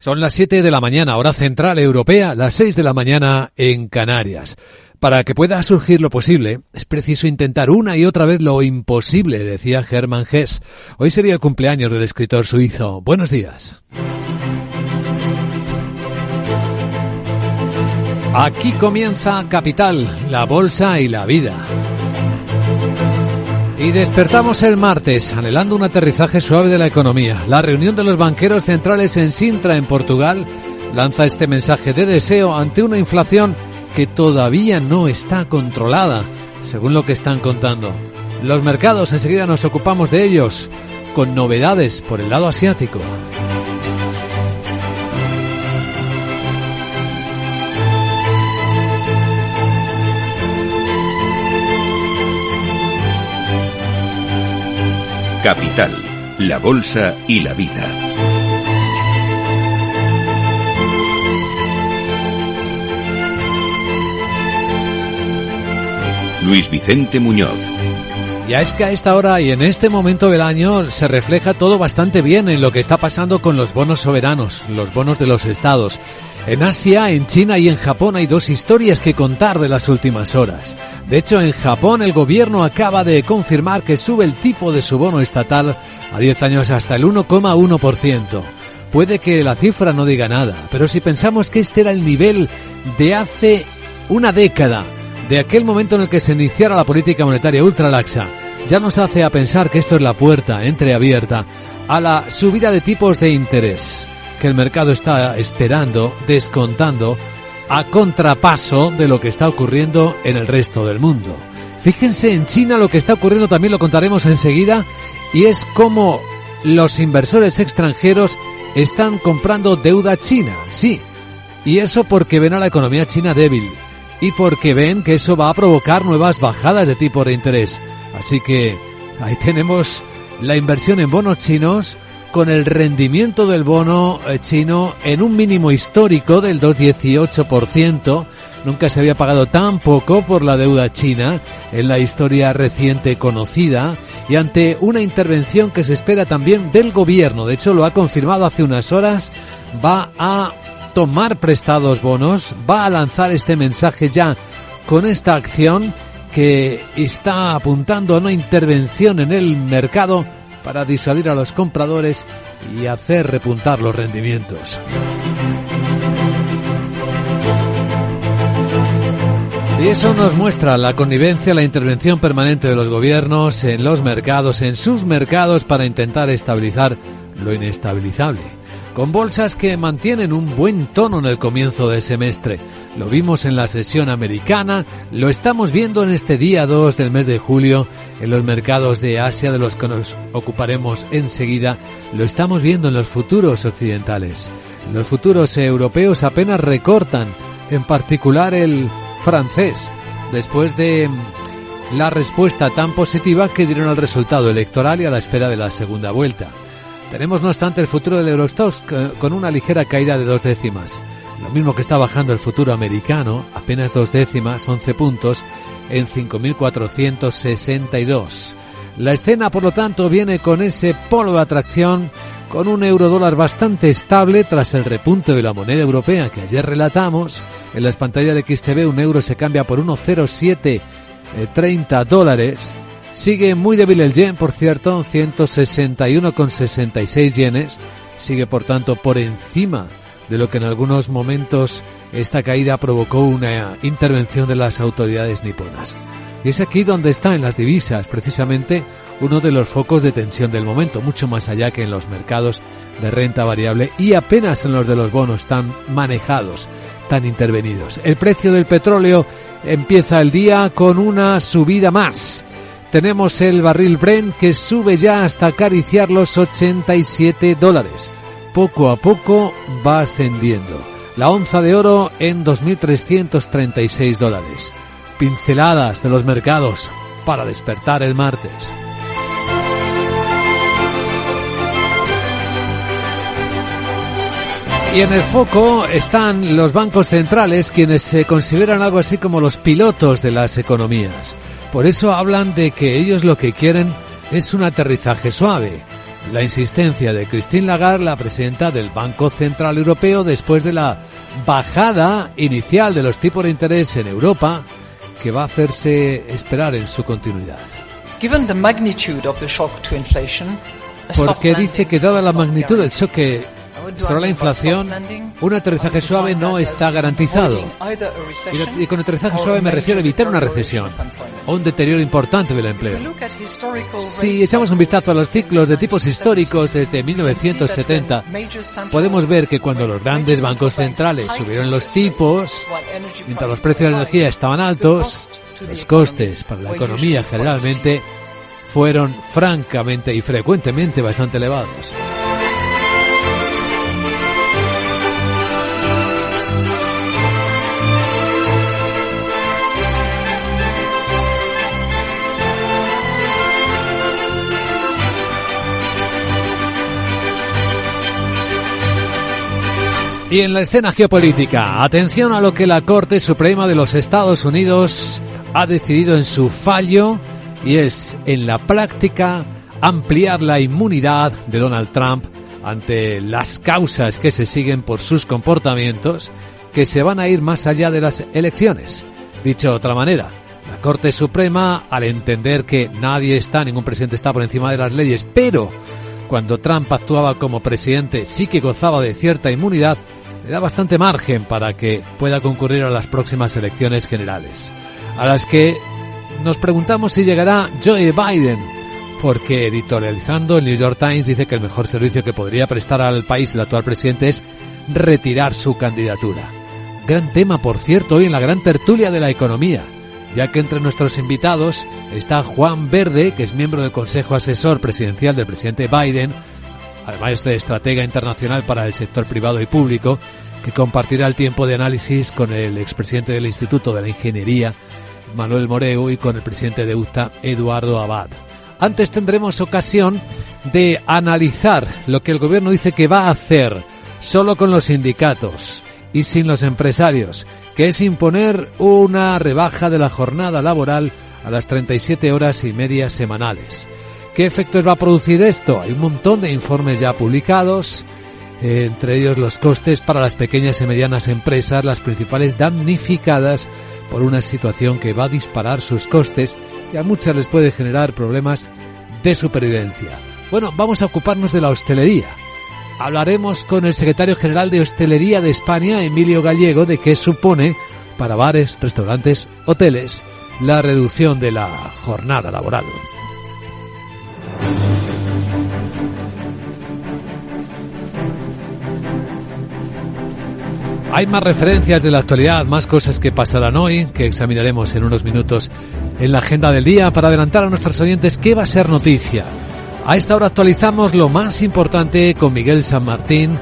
Son las 7 de la mañana, hora central europea, las 6 de la mañana en Canarias. Para que pueda surgir lo posible, es preciso intentar una y otra vez lo imposible, decía Hermann Hesse. Hoy sería el cumpleaños del escritor suizo. Buenos días. Aquí comienza Capital, la bolsa y la vida. Y despertamos el martes, anhelando un aterrizaje suave de la economía. La reunión de los banqueros centrales en Sintra, en Portugal, lanza este mensaje de deseo ante una inflación que todavía no está controlada, según lo que están contando. Los mercados, enseguida nos ocupamos de ellos, con novedades por el lado asiático. Capital, la bolsa y la vida. Luis Vicente Muñoz. Ya es que a esta hora y en este momento del año se refleja todo bastante bien en lo que está pasando con los bonos soberanos, los bonos de los estados. En Asia, en China y en Japón hay dos historias que contar de las últimas horas. De hecho, en Japón el gobierno acaba de confirmar que sube el tipo de su bono estatal a 10 años hasta el 1,1%. Puede que la cifra no diga nada, pero si pensamos que este era el nivel de hace una década, de aquel momento en el que se iniciara la política monetaria ultralaxa, ya nos hace a pensar que esto es la puerta entreabierta a la subida de tipos de interés que el mercado está esperando, descontando, a contrapaso de lo que está ocurriendo en el resto del mundo. Fíjense en China lo que está ocurriendo, también lo contaremos enseguida, y es como los inversores extranjeros están comprando deuda china, sí, y eso porque ven a la economía china débil, y porque ven que eso va a provocar nuevas bajadas de tipo de interés. Así que ahí tenemos la inversión en bonos chinos, con el rendimiento del bono chino en un mínimo histórico del 2,18%. Nunca se había pagado tan poco por la deuda china en la historia reciente conocida, y ante una intervención que se espera también del gobierno. De hecho, lo ha confirmado hace unas horas, va a tomar prestados bonos, va a lanzar este mensaje ya con esta acción que está apuntando a una intervención en el mercado para disuadir a los compradores y hacer repuntar los rendimientos. Y eso nos muestra la connivencia, la intervención permanente de los gobiernos en los mercados, en sus mercados, para intentar estabilizar lo inestabilizable. Con bolsas que mantienen un buen tono en el comienzo del semestre. Lo vimos en la sesión americana, lo estamos viendo en este día 2 del mes de julio en los mercados de Asia, de los que nos ocuparemos enseguida. Lo estamos viendo en los futuros occidentales. Los futuros europeos apenas recortan, en particular el francés, después de la respuesta tan positiva que dieron al resultado electoral y a la espera de la segunda vuelta. Tenemos, no obstante, el futuro del Eurostoxx con una ligera caída de 2 décimas. Lo mismo que está bajando el futuro americano, apenas 2 décimas, 11 puntos, en 5.462. La escena, por lo tanto, viene con ese polo de atracción, con un euro-dólar bastante estable tras el repunte de la moneda europea que ayer relatamos. En las pantallas de XTV un euro se cambia por 1,0730 dólares. Sigue muy débil el yen, por cierto, 161,66 yenes. Sigue, por tanto, por encima de lo que en algunos momentos esta caída provocó una intervención de las autoridades niponas. Y es aquí donde está, en las divisas, precisamente uno de los focos de tensión del momento, mucho más allá que en los mercados de renta variable y apenas en los de los bonos tan manejados, tan intervenidos. El precio del petróleo empieza el día con una subida más. Tenemos el barril Brent que sube ya hasta acariciar los 87 dólares. Poco a poco va ascendiendo. La onza de oro en 2.336 dólares. Pinceladas de los mercados para despertar el martes. Y en el foco están los bancos centrales, quienes se consideran algo así como los pilotos de las economías. Por eso hablan de que ellos lo que quieren es un aterrizaje suave. la insistencia de Christine Lagarde, la presidenta del Banco Central Europeo, después de la bajada inicial de los tipos de interés en Europa, que va a hacerse esperar en su continuidad. Porque dice que dada la magnitud del choque sobre la inflación, un aterrizaje suave no está garantizado. Y con aterrizaje suave me refiero a evitar una recesión o un deterioro importante del empleo. Si echamos un vistazo a los ciclos de tipos históricos desde 1970, podemos ver que cuando los grandes bancos centrales subieron los tipos, mientras los precios de la energía estaban altos, los costes para la economía generalmente fueron francamente y frecuentemente bastante elevados. Y en la escena geopolítica, atención a lo que la Corte Suprema de los Estados Unidos ha decidido en su fallo, y es, en la práctica, ampliar la inmunidad de Donald Trump ante las causas que se siguen por sus comportamientos, que se van a ir más allá de las elecciones. Dicho de otra manera, la Corte Suprema, al entender que ningún presidente está por encima de las leyes, pero cuando Trump actuaba como presidente sí que gozaba de cierta inmunidad, le da bastante margen para que pueda concurrir a las próximas elecciones generales, a las que nos preguntamos si llegará Joe Biden, porque editorializando el New York Times dice que el mejor servicio que podría prestar al país el actual presidente es retirar su candidatura. Gran tema, por cierto, hoy en la gran tertulia de la economía, ya que entre nuestros invitados está Juan Verde, que es miembro del Consejo Asesor Presidencial del presidente Biden, además de estratega internacional para el sector privado y público, que compartirá el tiempo de análisis con el expresidente del Instituto de la Ingeniería, Manuel Moreu, y con el presidente de UTA, Eduardo Abad. Antes tendremos ocasión de analizar lo que el gobierno dice que va a hacer solo con los sindicatos y sin los empresarios, que es imponer una rebaja de la jornada laboral a las 37 horas y media semanales. ¿Qué efectos va a producir esto? Hay un montón de informes ya publicados, entre ellos los costes para las pequeñas y medianas empresas, las principales damnificadas por una situación que va a disparar sus costes y a muchas les puede generar problemas de supervivencia. Bueno, vamos a ocuparnos de la hostelería. Hablaremos con el secretario general de Hostelería de España, Emilio Gallego, de qué supone para bares, restaurantes, hoteles, la reducción de la jornada laboral. Hay más referencias de la actualidad, más cosas que pasarán hoy, que examinaremos en unos minutos en la agenda del día para adelantar a nuestros oyentes qué va a ser noticia. A esta hora actualizamos lo más importante con Miguel San Martín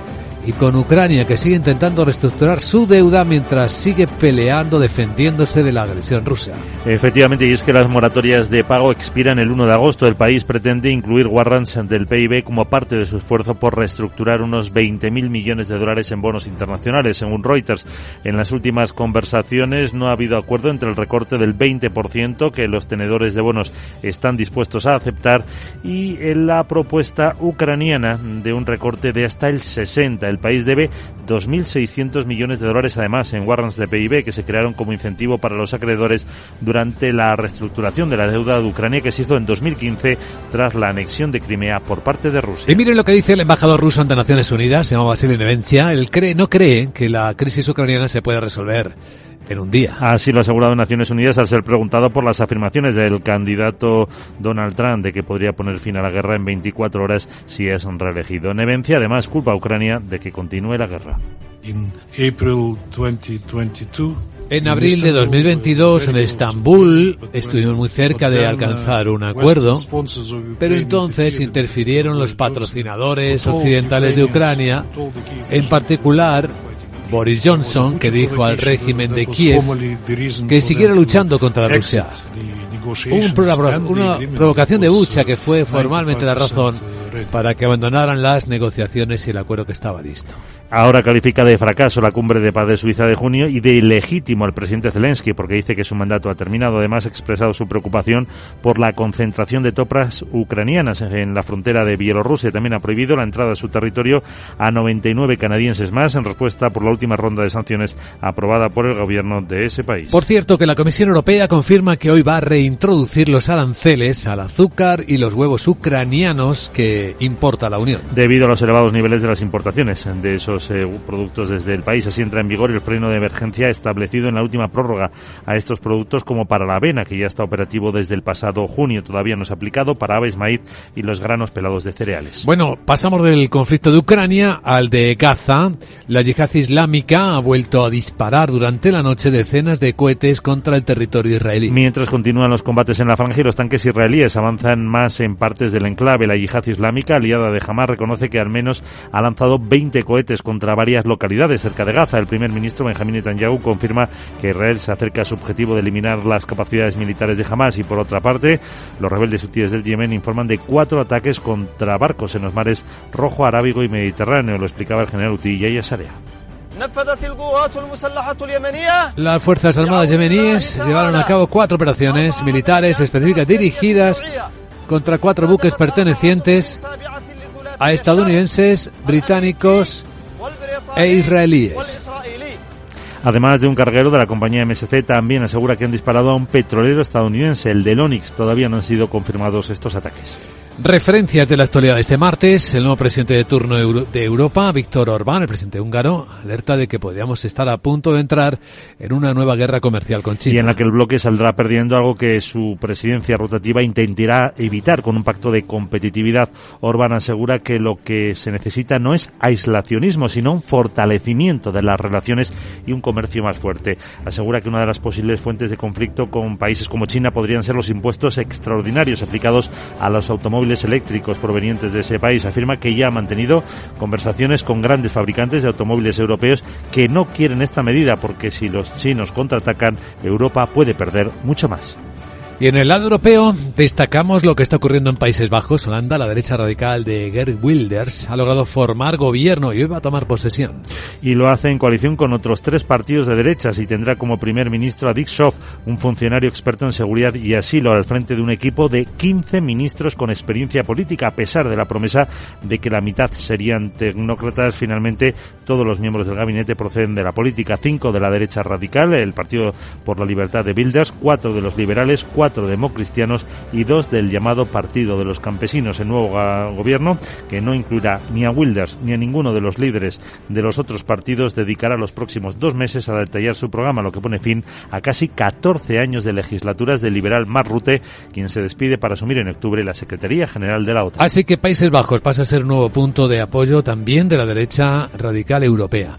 y con Ucrania, que sigue intentando reestructurar su deuda mientras sigue peleando, defendiéndose de la agresión rusa. Efectivamente, y es que las moratorias de pago expiran el 1 de agosto. El país pretende incluir warrants del PIB como parte de su esfuerzo por reestructurar unos 20.000 millones de dólares en bonos internacionales. Según Reuters, en las últimas conversaciones no ha habido acuerdo entre el recorte del 20% que los tenedores de bonos están dispuestos a aceptar y en la propuesta ucraniana de un recorte de hasta el 60%. El país debe 2.600 millones de dólares además en warrants de PIB que se crearon como incentivo para los acreedores durante la reestructuración de la deuda de Ucrania que se hizo en 2015 tras la anexión de Crimea por parte de Rusia. Y miren lo que dice el embajador ruso ante Naciones Unidas, se llama Vasily Nevencia. Él no cree que la crisis ucraniana se pueda resolver en un día. Así lo ha asegurado Naciones Unidas al ser preguntado por las afirmaciones del candidato Donald Trump de que podría poner fin a la guerra en 24 horas si es reelegido. Nevencia además culpa a Ucrania de que continúe la guerra. En abril de 2022 en Estambul estuvimos muy cerca de alcanzar un acuerdo, pero entonces interfirieron los patrocinadores occidentales de Ucrania, en particular Boris Johnson, que dijo al régimen de Kiev que siguiera luchando contra Rusia. Hubo una provocación de Bucha que fue formalmente la razón para que abandonaran las negociaciones y el acuerdo que estaba listo. Ahora califica de fracaso la cumbre de paz de Suiza de junio y de ilegítimo al presidente Zelensky porque dice que su mandato ha terminado. Además, ha expresado su preocupación por la concentración de tropas ucranianas en la frontera de Bielorrusia. También ha prohibido la entrada a su territorio a 99 canadienses más en respuesta por la última ronda de sanciones aprobada por el gobierno de ese país. Por cierto, que la Comisión Europea confirma que hoy va a reintroducir los aranceles al azúcar y los huevos ucranianos que importa la Unión. Debido a los elevados niveles de las importaciones de esos productos desde el país. Así entra en vigor el freno de emergencia establecido en la última prórroga a estos productos, como para la avena, que ya está operativo desde el pasado junio. Todavía no se ha aplicado para aves, maíz y los granos pelados de cereales. Bueno, pasamos del conflicto de Ucrania al de Gaza. La yihad islámica ha vuelto a disparar durante la noche decenas de cohetes contra el territorio israelí. Mientras continúan los combates en la franja y los tanques israelíes avanzan más en partes del enclave, la yihad islámica, aliada de Hamás, reconoce que al menos ha lanzado 20 cohetes contra varias localidades cerca de Gaza. El primer ministro Benjamín Netanyahu confirma que Israel se acerca a su objetivo de eliminar las capacidades militares de Hamás y, por otra parte, los rebeldes hutíes del Yemen informan de 4 ataques contra barcos en los mares Rojo, Arábigo y Mediterráneo. Lo explicaba el general hutí Yahya Sarea. Las Fuerzas Armadas yemeníes llevaron a cabo 4 operaciones militares específicas dirigidas contra 4 buques pertenecientes a estadounidenses, británicos e israelíes. Además de un carguero de la compañía MSC, también asegura que han disparado a un petrolero estadounidense, el del Onyx. Todavía no han sido confirmados estos ataques. Referencias de la actualidad de este martes. El nuevo presidente de turno de Europa, Viktor Orbán, el presidente húngaro, alerta de que podríamos estar a punto de entrar en una nueva guerra comercial con China. Y en la que el bloque saldrá perdiendo, algo que su presidencia rotativa intentará evitar con un pacto de competitividad. Orbán asegura que lo que se necesita no es aislacionismo, sino un fortalecimiento de las relaciones y un comercio más fuerte. Asegura que una de las posibles fuentes de conflicto con países como China podrían ser los impuestos extraordinarios aplicados a los automóviles eléctricos provenientes de ese país. Afirma que ya ha mantenido conversaciones con grandes fabricantes de automóviles europeos que no quieren esta medida porque si los chinos contraatacan, Europa puede perder mucho más. Y en el lado europeo destacamos lo que está ocurriendo en Países Bajos. Holanda, la derecha radical de Geert Wilders, ha logrado formar gobierno y hoy va a tomar posesión. Y lo hace en coalición con otros 3 partidos de derechas y tendrá como primer ministro a Dick Schoof, un funcionario experto en seguridad y asilo, al frente de un equipo de 15 ministros con experiencia política, a pesar de la promesa de que la mitad serían tecnócratas. Finalmente, todos los miembros del gabinete proceden de la política: 5 de la derecha radical, el Partido por la Libertad de Wilders, 4 de los liberales, 4 democristianos y 2 del llamado Partido de los Campesinos. El nuevo gobierno, que no incluirá ni a Wilders ni a ninguno de los líderes de los otros partidos, dedicará los próximos 2 meses a detallar su programa, lo que pone fin a casi 14 años de legislaturas del liberal Mark Rutte, quien se despide para asumir en octubre la Secretaría General de la OTAN. Así que Países Bajos pasa a ser un nuevo punto de apoyo también de la derecha radical europea.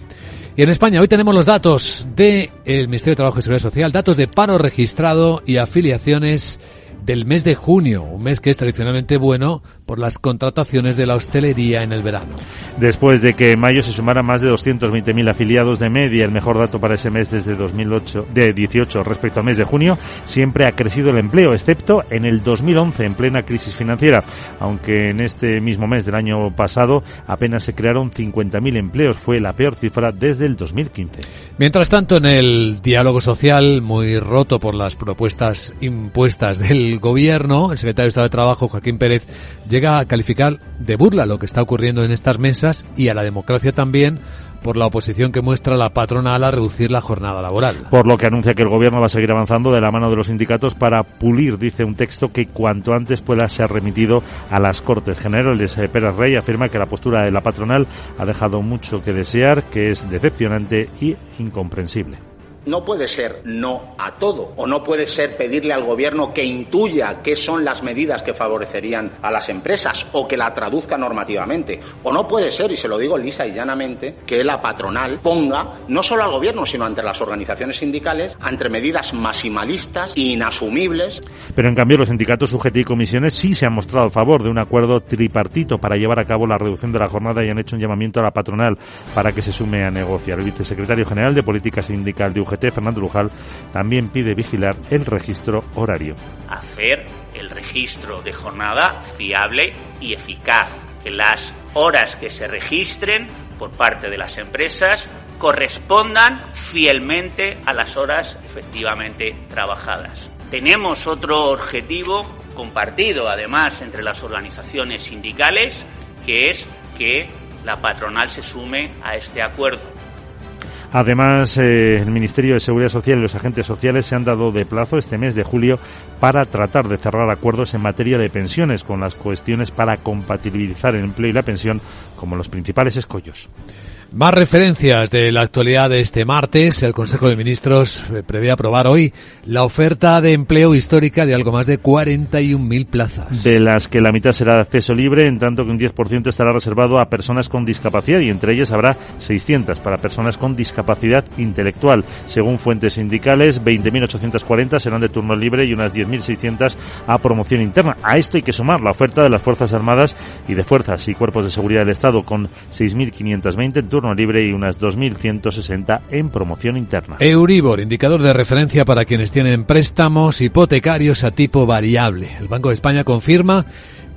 Y en España hoy tenemos los datos del Ministerio de Trabajo y Seguridad Social, datos de paro registrado y afiliaciones del mes de junio, un mes que es tradicionalmente bueno por las contrataciones de la hostelería en el verano. Después de que en mayo se sumaran más de 220.000 afiliados de media, el mejor dato para ese mes desde 2018 respecto al mes de junio, siempre ha crecido el empleo, excepto en el 2011, en plena crisis financiera, aunque en este mismo mes del año pasado apenas se crearon 50.000 empleos, fue la peor cifra desde el 2015. Mientras tanto, en el diálogo social, muy roto por las propuestas impuestas del gobierno, el secretario de Estado de Trabajo, Joaquín Pérez, llega a calificar de burla lo que está ocurriendo en estas mesas y a la democracia también por la oposición que muestra la patronal a reducir la jornada laboral. Por lo que anuncia que el gobierno va a seguir avanzando de la mano de los sindicatos para pulir, dice, un texto que cuanto antes pueda ser remitido a las Cortes Generales. Pérez Rey afirma que la postura de la patronal ha dejado mucho que desear, que es decepcionante y incomprensible. No puede ser no a todo, o no puede ser pedirle al gobierno que intuya qué son las medidas que favorecerían a las empresas o que la traduzca normativamente. O no puede ser, y se lo digo lisa y llanamente, que la patronal ponga, no solo al gobierno, sino ante las organizaciones sindicales, ante medidas maximalistas e inasumibles. Pero en cambio los sindicatos UGT y comisiones sí se han mostrado a favor de un acuerdo tripartito para llevar a cabo la reducción de la jornada y han hecho un llamamiento a la patronal para que se sume a negociar. El vicesecretario general de Política Sindical de UGT, Fernando Lujal, también pide vigilar el registro horario. Hacer el registro de jornada fiable y eficaz, que las horas que se registren por parte de las empresas correspondan fielmente a las horas efectivamente trabajadas. Tenemos otro objetivo compartido, además, entre las organizaciones sindicales, que es que la patronal se sume a este acuerdo. Además, el Ministerio de Seguridad Social y los agentes sociales se han dado de plazo este mes de julio para tratar de cerrar acuerdos en materia de pensiones con las cuestiones para compatibilizar el empleo y la pensión como los principales escollos. Más referencias de la actualidad de este martes. El Consejo de Ministros prevé aprobar hoy la oferta de empleo histórica de algo más de 41.000 plazas. De las que la mitad será de acceso libre, en tanto que un 10% estará reservado a personas con discapacidad y entre ellas habrá 600 para personas con discapacidad intelectual. Según fuentes sindicales, 20.840 serán de turno libre y unas 10.600 a promoción interna. A esto hay que sumar la oferta de las Fuerzas Armadas y de Fuerzas y Cuerpos de Seguridad del Estado, con 6.520 en turno libre y unas 2.160 en promoción interna. Euribor, indicador de referencia para quienes tienen préstamos hipotecarios a tipo variable. El Banco de España confirma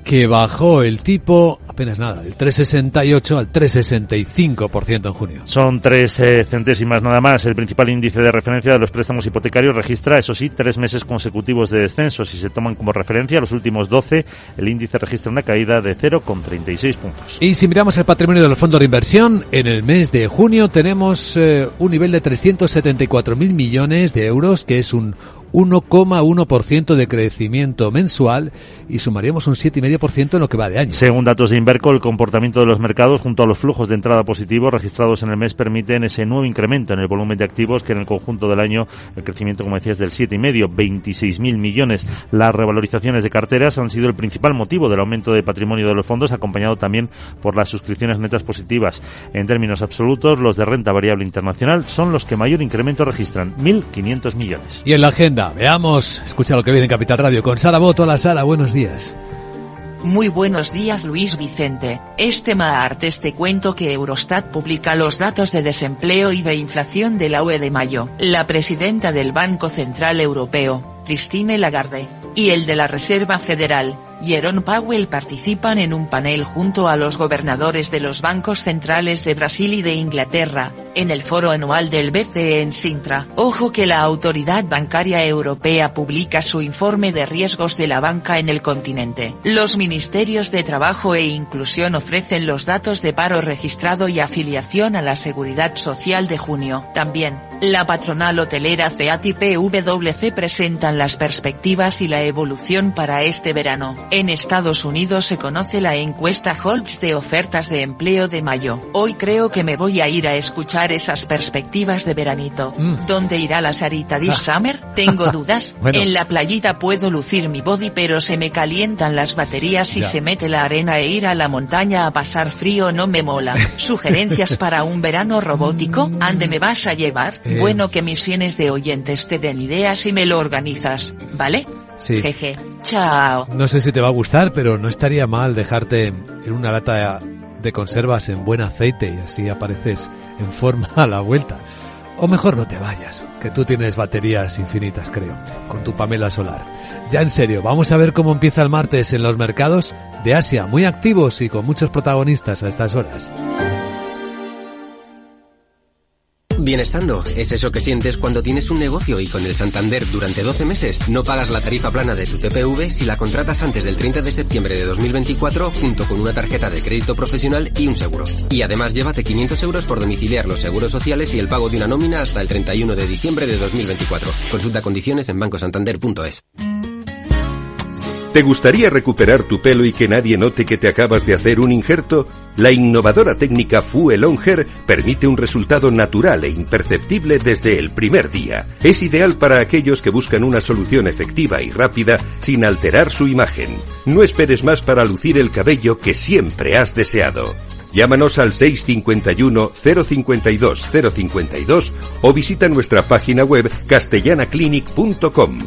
que bajó el tipo apenas nada, del 3,68 al 3,65% en junio. Son 3 centésimas nada más. El principal índice de referencia de los préstamos hipotecarios registra, eso sí, 3 meses consecutivos de descenso. Si se toman como referencia los últimos 12, el índice registra una caída de 0,36 puntos. Y si miramos el patrimonio de los fondos de inversión, en el mes de junio tenemos un nivel de 374.000 millones de euros, que es un 1,1% de crecimiento mensual y sumaríamos un 7,5% en lo que va de año. Según datos de Inverco, el comportamiento de los mercados junto a los flujos de entrada positivos registrados en el mes permiten ese nuevo incremento en el volumen de activos, que en el conjunto del año el crecimiento, como decías, del 7,5%, 26.000 millones. Las revalorizaciones de carteras han sido el principal motivo del aumento de patrimonio de los fondos, acompañado también por las suscripciones netas positivas. En términos absolutos, los de renta variable internacional son los que mayor incremento registran, 1.500 millones. Y en la agenda, veamos, escucha lo que viene en Capital Radio con Sara Boto. Hola Sara, buenos días. Muy buenos días, Luis Vicente. Este martes te cuento que Eurostat publica los datos de desempleo y de inflación de la UE de mayo. La presidenta del Banco Central Europeo, Christine Lagarde, y el de la Reserva Federal, Jerome Powell, participan en un panel junto a los gobernadores de los bancos centrales de Brasil y de Inglaterra, en el foro anual del BCE en Sintra. Ojo que la Autoridad Bancaria Europea publica su informe de riesgos de la banca en el continente. Los ministerios de Trabajo e Inclusión ofrecen los datos de paro registrado y afiliación a la Seguridad Social de junio. También, la patronal hotelera CEAT y PwC presentan las perspectivas y la evolución para este verano. En Estados Unidos se conoce la encuesta Holtz de ofertas de empleo de mayo. Hoy creo que me voy a ir a escuchar esas perspectivas de veranito. ¿Dónde irá la Sarita this summer? Tengo dudas. Bueno. En la playita puedo lucir mi body, pero se me calientan las baterías y se mete la arena, e ir a la montaña a pasar frío no me mola. ¿Sugerencias para un verano robótico? ¿Ande me vas a llevar? Bueno, que mis cientos de oyentes te den ideas y me lo organizas, ¿vale? Sí. Jeje. Chao. No sé si te va a gustar, pero no estaría mal dejarte en una lata de conservas en buen aceite y así apareces en forma a la vuelta. O mejor no te vayas, que tú tienes baterías infinitas, creo, con tu Pamela solar. Ya en serio, vamos a ver cómo empieza el martes en los mercados de Asia, muy activos y con muchos protagonistas a estas horas. Bienestando es eso que sientes cuando tienes un negocio y con el Santander durante 12 meses no pagas la tarifa plana de tu TPV si la contratas antes del 30 de septiembre de 2024 junto con una tarjeta de crédito profesional y un seguro. Y además llévate 500 euros por domiciliar los seguros sociales y el pago de una nómina hasta el 31 de diciembre de 2024. Consulta condiciones en bancosantander.es. ¿Te gustaría recuperar tu pelo y que nadie note que te acabas de hacer un injerto? La innovadora técnica Fuel On Hair permite un resultado natural e imperceptible desde el primer día. Es ideal para aquellos que buscan una solución efectiva y rápida sin alterar su imagen. No esperes más para lucir el cabello que siempre has deseado. Llámanos al 651 052 052 o visita nuestra página web castellanaclinic.com.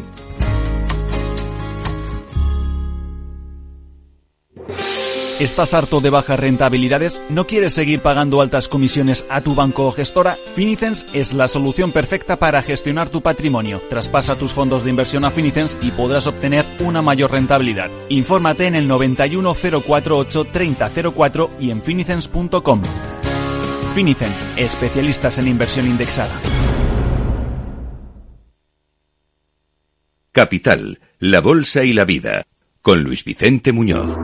¿Estás harto de bajas rentabilidades? ¿No quieres seguir pagando altas comisiones a tu banco o gestora? Finicens es la solución perfecta para gestionar tu patrimonio. Traspasa tus fondos de inversión a Finicens y podrás obtener una mayor rentabilidad. Infórmate en el 91 048 30 04 y en finicens.com. Finicens, especialistas en inversión indexada. Capital, la bolsa y la vida, con Luis Vicente Muñoz.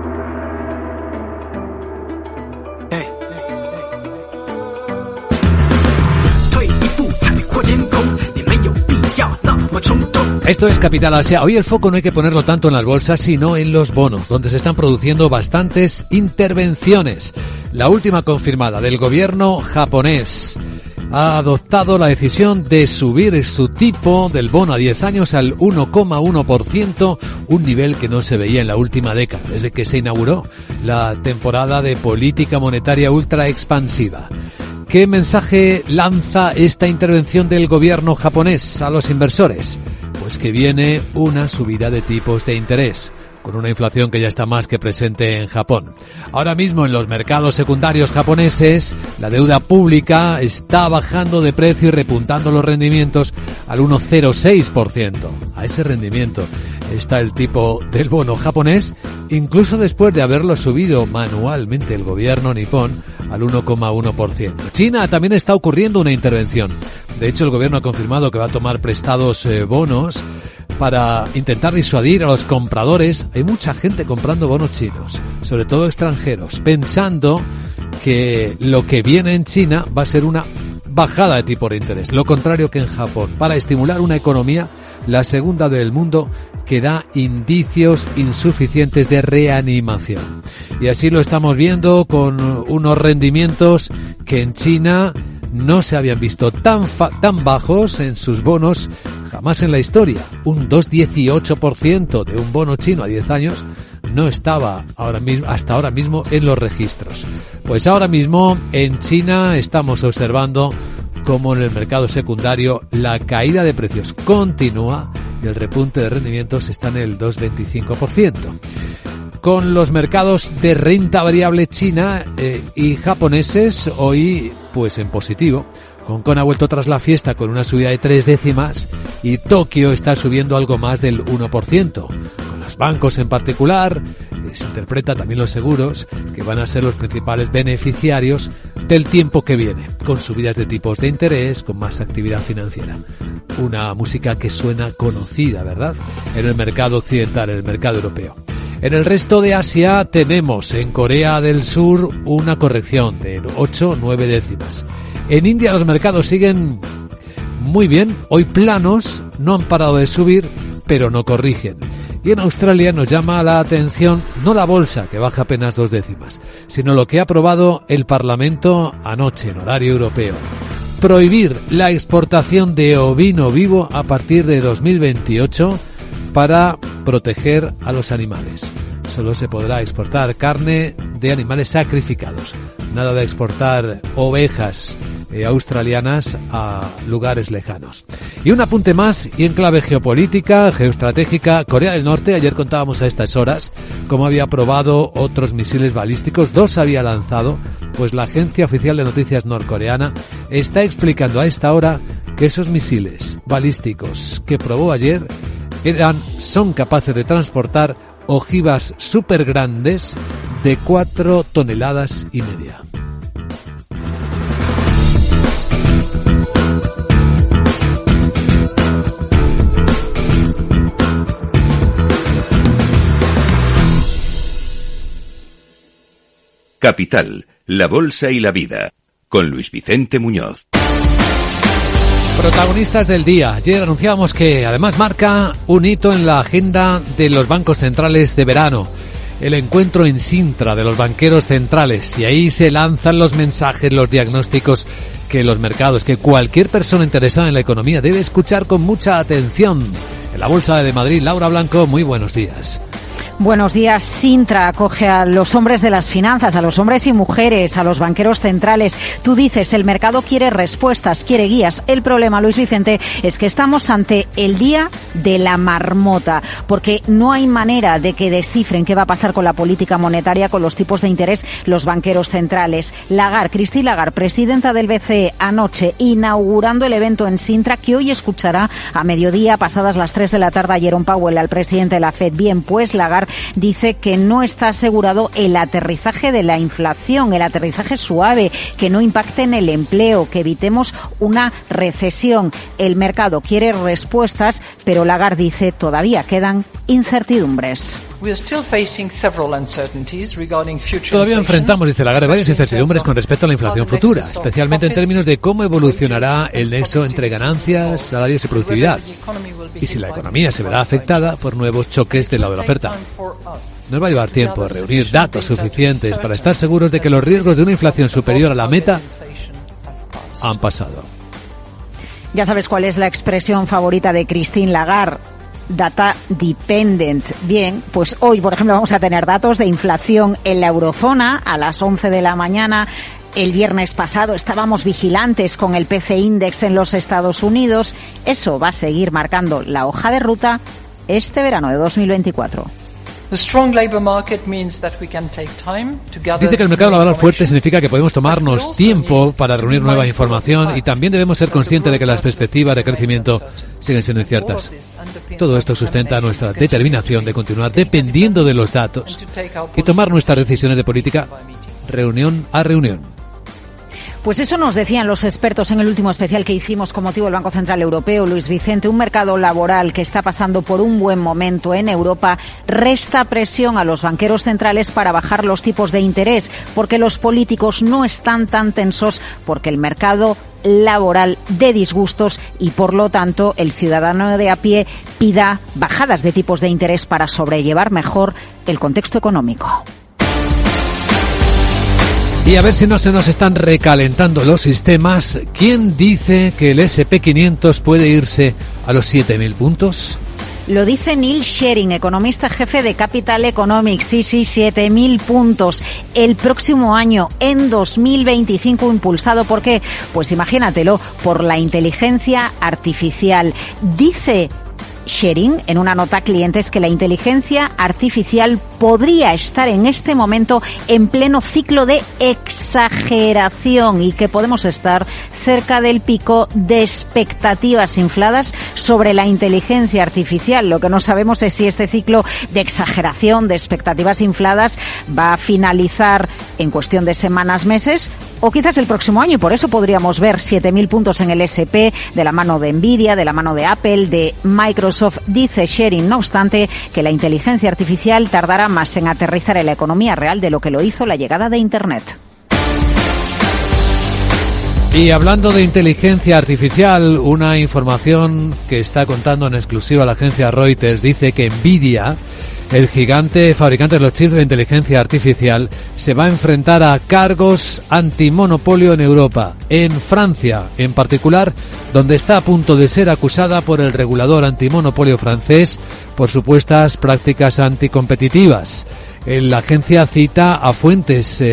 Esto es Capital Asia. Hoy el foco no hay que ponerlo tanto en las bolsas, sino en los bonos, donde se están produciendo bastantes intervenciones. La última confirmada del gobierno japonés ha adoptado la decisión de subir su tipo del bono a 10 años al 1,1%, un nivel que no se veía en la última década, desde que se inauguró la temporada de política monetaria ultra expansiva. ¿Qué mensaje lanza esta intervención del gobierno japonés a los inversores? Pues que viene una subida de tipos de interés, con una inflación que ya está más que presente en Japón. Ahora mismo en los mercados secundarios japoneses, la deuda pública está bajando de precio y repuntando los rendimientos al 1,06%. A ese rendimiento está el tipo del bono japonés, incluso después de haberlo subido manualmente el gobierno nipón al 1,1%. China también está ocurriendo una intervención. De hecho, el gobierno ha confirmado que va a tomar prestados bonos para intentar disuadir a los compradores. Hay mucha gente comprando bonos chinos, sobre todo extranjeros, pensando que lo que viene en China va a ser una bajada de tipo de interés, lo contrario que en Japón, para estimular una economía, la segunda del mundo, que da indicios insuficientes de reanimación. Y así lo estamos viendo con unos rendimientos que en China no se habían visto tan bajos en sus bonos jamás en la historia. Un 2,18% de un bono chino a 10 años no estaba hasta ahora mismo en los registros. Pues ahora mismo en China estamos observando cómo en el mercado secundario la caída de precios continúa y el repunte de rendimientos está en el 2,25%. Con los mercados de renta variable china y japoneses hoy pues en positivo. Hong Kong ha vuelto tras la fiesta con una subida de 3 décimas y Tokio está subiendo algo más del 1%. Con los bancos en particular, se interpreta también los seguros, que van a ser los principales beneficiarios del tiempo que viene, con subidas de tipos de interés, con más actividad financiera. Una música que suena conocida, ¿verdad?, en el mercado occidental, en el mercado europeo. En el resto de Asia tenemos en Corea del Sur una corrección de 8-9 décimas. En India los mercados siguen muy bien, hoy planos, no han parado de subir, pero no corrigen. Y en Australia nos llama la atención no la bolsa, que baja apenas 2 décimas, sino lo que ha aprobado el Parlamento anoche en horario europeo. Prohibir la exportación de ovino vivo a partir de 2028 para proteger a los animales. Solo se podrá exportar carne de animales sacrificados. Nada de exportar ovejas australianas a lugares lejanos. Y un apunte más, y en clave geopolítica, geoestratégica, Corea del Norte, ayer contábamos a estas horas cómo había probado otros misiles balísticos, 2 había lanzado, pues la agencia oficial de noticias norcoreana está explicando a esta hora que esos misiles balísticos que probó ayer son capaces de transportar ojivas súper grandes de 4,5 toneladas. Capital, la bolsa y la vida, con Luis Vicente Muñoz. Protagonistas del día. Ayer anunciábamos que además marca un hito en la agenda de los bancos centrales de verano. El encuentro en Sintra de los banqueros centrales. Y ahí se lanzan los mensajes, los diagnósticos que los mercados, que cualquier persona interesada en la economía debe escuchar con mucha atención. En la Bolsa de Madrid, Laura Blanco, muy buenos días. Buenos días. Sintra acoge a los hombres de las finanzas, a los hombres y mujeres, a los banqueros centrales. Tú dices, el mercado quiere respuestas, quiere guías. El problema, Luis Vicente, es que estamos ante el día de la marmota, porque no hay manera de que descifren qué va a pasar con la política monetaria, con los tipos de interés, los banqueros centrales. Christine Lagarde, presidenta del BCE, anoche inaugurando el evento en Sintra, que hoy escuchará a mediodía, pasadas las 3 de la tarde, a Jerome Powell, al presidente de la FED. Bien, pues Lagarde Lagarde dice que no está asegurado el aterrizaje de la inflación, el aterrizaje suave, que no impacte en el empleo, que evitemos una recesión. El mercado quiere respuestas, pero Lagarde dice todavía quedan incertidumbres. Todavía enfrentamos, dice Lagarde, varias incertidumbres con respecto a la inflación futura, especialmente en términos de cómo evolucionará el nexo entre ganancias, salarios y productividad, y si la economía se verá afectada por nuevos choques del lado de la oferta. Nos va a llevar tiempo a reunir datos suficientes para estar seguros de que los riesgos de una inflación superior a la meta han pasado. Ya sabes cuál es la expresión favorita de Christine Lagarde. Data dependent. Bien, pues hoy, por ejemplo, vamos a tener datos de inflación en la eurozona a las 11 de la mañana. El viernes pasado estábamos vigilantes con el PCI Index en los Estados Unidos. Eso va a seguir marcando la hoja de ruta este verano de 2024. Dice que el mercado laboral fuerte significa que podemos tomarnos tiempo para reunir nueva información y también debemos ser conscientes de que las perspectivas de crecimiento siguen siendo inciertas. Todo esto sustenta nuestra determinación de continuar dependiendo de los datos y tomar nuestras decisiones de política reunión a reunión. Pues eso nos decían los expertos en el último especial que hicimos con motivo del Banco Central Europeo. Luis Vicente, un mercado laboral que está pasando por un buen momento en Europa resta presión a los banqueros centrales para bajar los tipos de interés, porque los políticos no están tan tensos, porque el mercado laboral de disgustos y, por lo tanto, el ciudadano de a pie pida bajadas de tipos de interés para sobrellevar mejor el contexto económico. Y a ver si no se nos están recalentando los sistemas. ¿Quién dice que el S&P 500 puede irse a los 7.000 puntos? Lo dice Neil Shearing, economista jefe de Capital Economics. Sí, 7.000 puntos el próximo año, en 2025, impulsado, ¿por qué? Pues imagínatelo, por la inteligencia artificial. Dice Shearing, en una nota a clientes, que la inteligencia artificial podría estar en este momento en pleno ciclo de exageración y que podemos estar cerca del pico de expectativas infladas sobre la inteligencia artificial. Lo que no sabemos es si este ciclo de exageración, de expectativas infladas, va a finalizar en cuestión de semanas, meses o quizás el próximo año, y por eso podríamos ver 7.000 puntos en el S&P de la mano de Nvidia, de la mano de Apple, de Microsoft. Dice Shearing, no obstante, que la inteligencia artificial tardará más en aterrizar en la economía real de lo que lo hizo la llegada de Internet. Y hablando de inteligencia artificial, una información que está contando en exclusiva la agencia Reuters dice que Nvidia, el gigante fabricante de los chips de inteligencia artificial, se va a enfrentar a cargos antimonopolio en Europa, en Francia en particular, donde está a punto de ser acusada por el regulador antimonopolio francés por supuestas prácticas anticompetitivas. La agencia cita a fuentes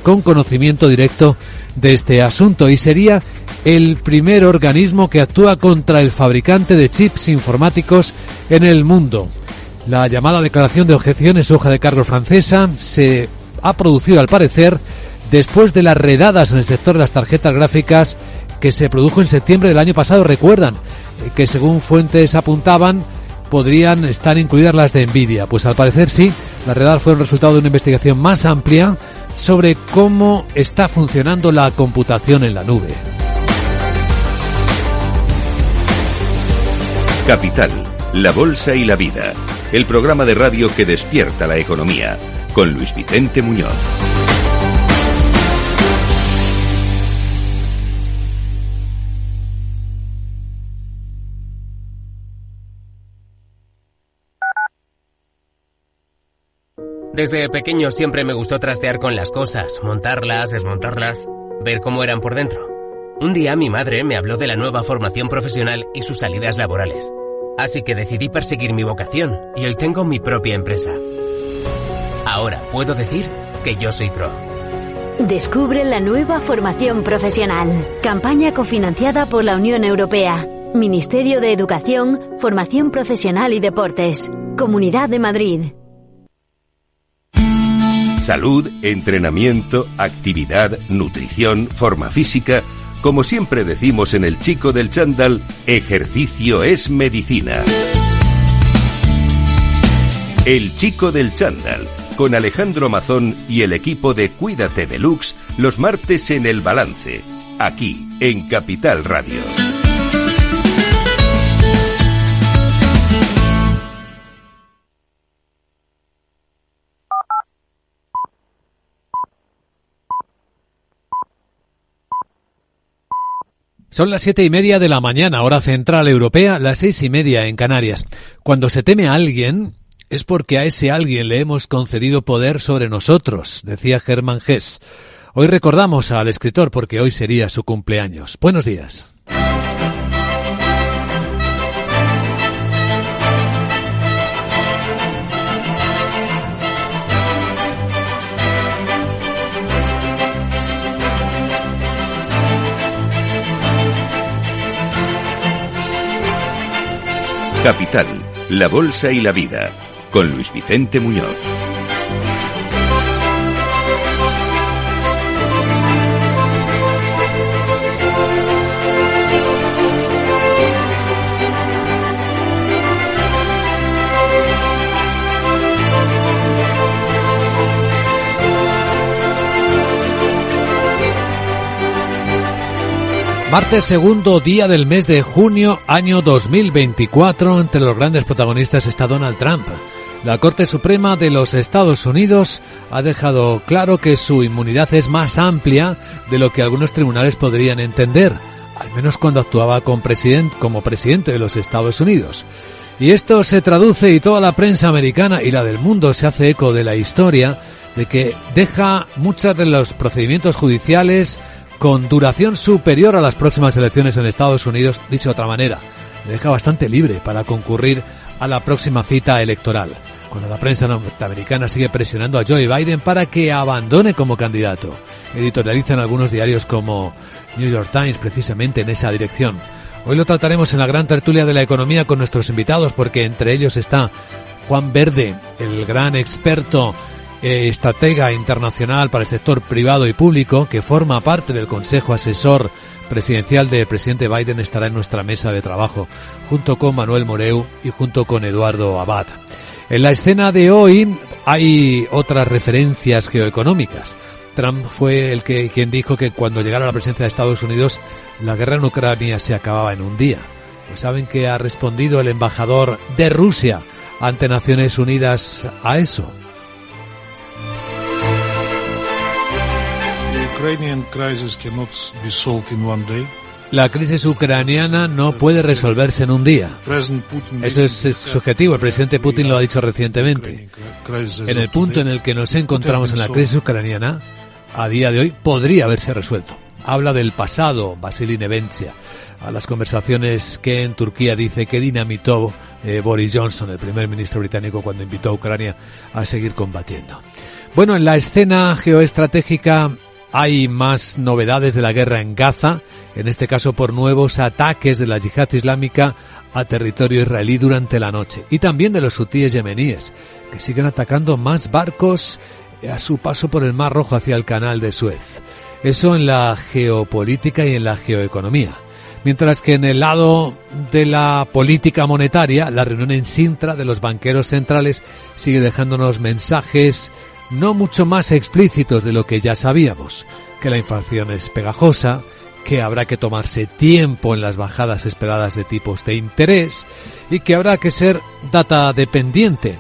con conocimiento directo de este asunto y sería el primer organismo que actúa contra el fabricante de chips informáticos en el mundo. La llamada declaración de objeciones hoja de cargo francesa se ha producido, al parecer, después de las redadas en el sector de las tarjetas gráficas que se produjo en septiembre del año pasado. Recuerdan que, según fuentes apuntaban, podrían estar incluidas las de Nvidia. Pues al parecer sí, las redadas fueron resultado de una investigación más amplia sobre cómo está funcionando la computación en la nube. Capital, la bolsa y la vida. El programa de radio que despierta la economía, con Luis Vicente Muñoz. Desde pequeño siempre me gustó trastear con las cosas, montarlas, desmontarlas, ver cómo eran por dentro. Un día mi madre me habló de la nueva formación profesional y sus salidas laborales. Así que decidí perseguir mi vocación y hoy tengo mi propia empresa. Ahora puedo decir que yo soy pro. Descubre la nueva formación profesional. Campaña cofinanciada por la Unión Europea. Ministerio de Educación, Formación Profesional y Deportes. Comunidad de Madrid. Salud, entrenamiento, actividad, nutrición, forma física. Como siempre decimos en El Chico del Chándal, ejercicio es medicina. El chico del chándal, con Alejandro Mazón y el equipo de Cuídate Deluxe, los martes en El Balance, aquí, en Capital Radio. Son las 7:30 de la mañana, hora central europea, las 6:30 en Canarias. Cuando se teme a alguien, es porque a ese alguien le hemos concedido poder sobre nosotros, decía Hermann Hesse. Hoy recordamos al escritor porque hoy sería su cumpleaños. Buenos días. Capital, la bolsa y la vida, con Luis Vicente Muñoz. Martes, segundo día del mes de junio, año 2024. Entre los grandes protagonistas está Donald Trump. La Corte Suprema de los Estados Unidos ha dejado claro que su inmunidad es más amplia de lo que algunos tribunales podrían entender, al menos cuando actuaba como presidente de los Estados Unidos. Y esto se traduce, y toda la prensa americana y la del mundo se hace eco de la historia, de que deja muchos de los procedimientos judiciales con duración superior a las próximas elecciones en Estados Unidos. Dicho de otra manera, le deja bastante libre para concurrir a la próxima cita electoral, cuando la prensa norteamericana sigue presionando a Joe Biden para que abandone como candidato. Editorializan algunos diarios como New York Times precisamente en esa dirección. Hoy lo trataremos en la gran tertulia de la economía con nuestros invitados, porque entre ellos está Juan Verde, el gran experto estratega internacional para el sector privado y público, que forma parte del Consejo Asesor Presidencial del presidente Biden. Estará en nuestra mesa de trabajo, junto con Manuel Moreu y junto con Eduardo Abad. En la escena de hoy hay otras referencias geoeconómicas. Trump fue quien dijo que cuando llegara a la presidencia de Estados Unidos, la guerra en Ucrania se acababa en un día. Pues ¿saben qué ha respondido el embajador de Rusia ante Naciones Unidas a eso? La crisis ucraniana no puede resolverse en un día. Eso es subjetivo. El presidente Putin lo ha dicho recientemente. En el punto en el que nos encontramos en la crisis ucraniana, a día de hoy, podría haberse resuelto. Habla del pasado, Vasily Nevencia, a las conversaciones que en Turquía dice que dinamitó Boris Johnson, el primer ministro británico, cuando invitó a Ucrania a seguir combatiendo. Bueno, en la escena geoestratégica hay más novedades de la guerra en Gaza, en este caso por nuevos ataques de la yihad islámica a territorio israelí durante la noche, y también de los hutíes yemeníes, que siguen atacando más barcos a su paso por el Mar Rojo hacia el Canal de Suez. Eso en la geopolítica y en la geoeconomía. Mientras que en el lado de la política monetaria, la reunión en Sintra de los banqueros centrales sigue dejándonos mensajes no mucho más explícitos de lo que ya sabíamos, que la inflación es pegajosa, que habrá que tomarse tiempo en las bajadas esperadas de tipos de interés y que habrá que ser data dependiente,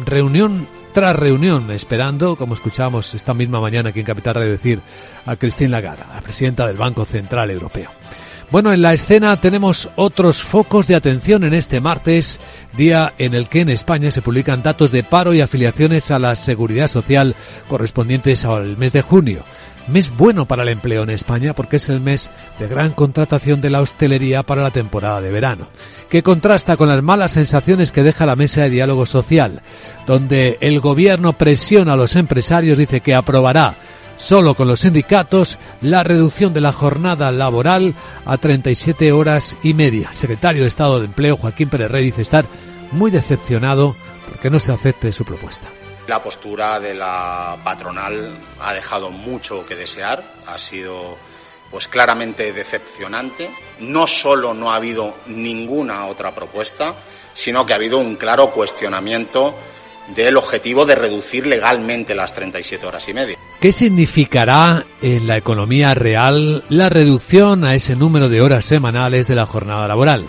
reunión tras reunión, esperando, como escuchábamos esta misma mañana aquí en Capital Radio decir, a Christine Lagarde, la presidenta del Banco Central Europeo. Bueno, en la escena tenemos otros focos de atención en este martes, día en el que en España se publican datos de paro y afiliaciones a la Seguridad Social correspondientes al mes de junio. Mes bueno para el empleo en España porque es el mes de gran contratación de la hostelería para la temporada de verano, que contrasta con las malas sensaciones que deja la mesa de diálogo social, donde el gobierno presiona a los empresarios, dice que aprobará solo con los sindicatos la reducción de la jornada laboral a 37 horas y media. El secretario de Estado de Empleo, Joaquín Pérez Rey, dice estar muy decepcionado porque no se acepte su propuesta. La postura de la patronal ha dejado mucho que desear, ha sido pues claramente decepcionante. No solo no ha habido ninguna otra propuesta, sino que ha habido un claro cuestionamiento del objetivo de reducir legalmente las 37 horas y media. ¿Qué significará en la economía real la reducción a ese número de horas semanales de la jornada laboral?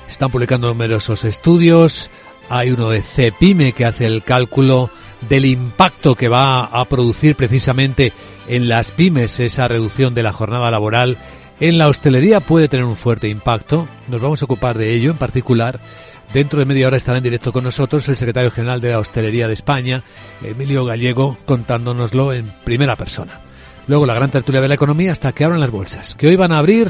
Están publicando numerosos estudios, hay uno de Cepime que hace el cálculo del impacto que va a producir precisamente en las pymes esa reducción de la jornada laboral. En la hostelería puede tener un fuerte impacto, nos vamos a ocupar de ello en particular. Dentro de media hora estará en directo con nosotros el secretario general de la Hostelería de España, Emilio Gallego, contándonoslo en primera persona. Luego la gran tertulia de la economía hasta que abran las bolsas, que hoy van a abrir,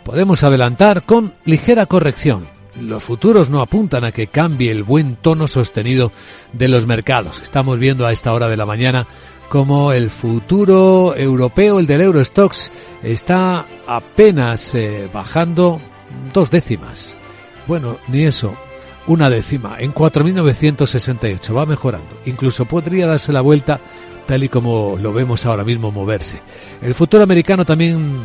podemos adelantar, con ligera corrección. Los futuros no apuntan a que cambie el buen tono sostenido de los mercados. Estamos viendo a esta hora de la mañana como el futuro europeo, el del Eurostoxx, está apenas bajando 2 décimas. Bueno, ni eso. 1 décima, en 4.968, va mejorando. Incluso podría darse la vuelta tal y como lo vemos ahora mismo moverse. El futuro americano también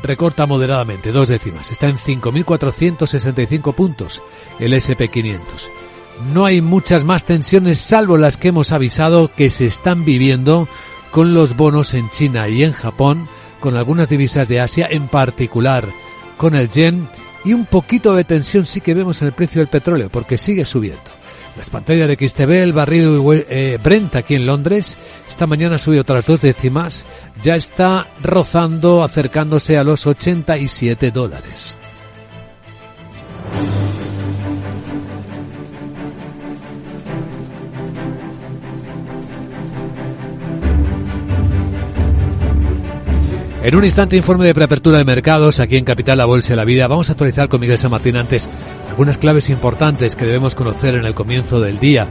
recorta moderadamente, 2 décimas, está en 5.465 puntos, el S&P 500. No hay muchas más tensiones salvo las que hemos avisado que se están viviendo con los bonos en China y en Japón, con algunas divisas de Asia, en particular con el yen. Y un poquito de tensión sí que vemos en el precio del petróleo, porque sigue subiendo. Las pantallas de XTB, el barril Brent aquí en Londres, esta mañana ha subido otras 2 décimas, ya está rozando, acercándose a los $87. En un instante, informe de preapertura de mercados aquí en Capital, la Bolsa y la Vida. Vamos a actualizar con Miguel San Martín antes algunas claves importantes que debemos conocer en el comienzo del día,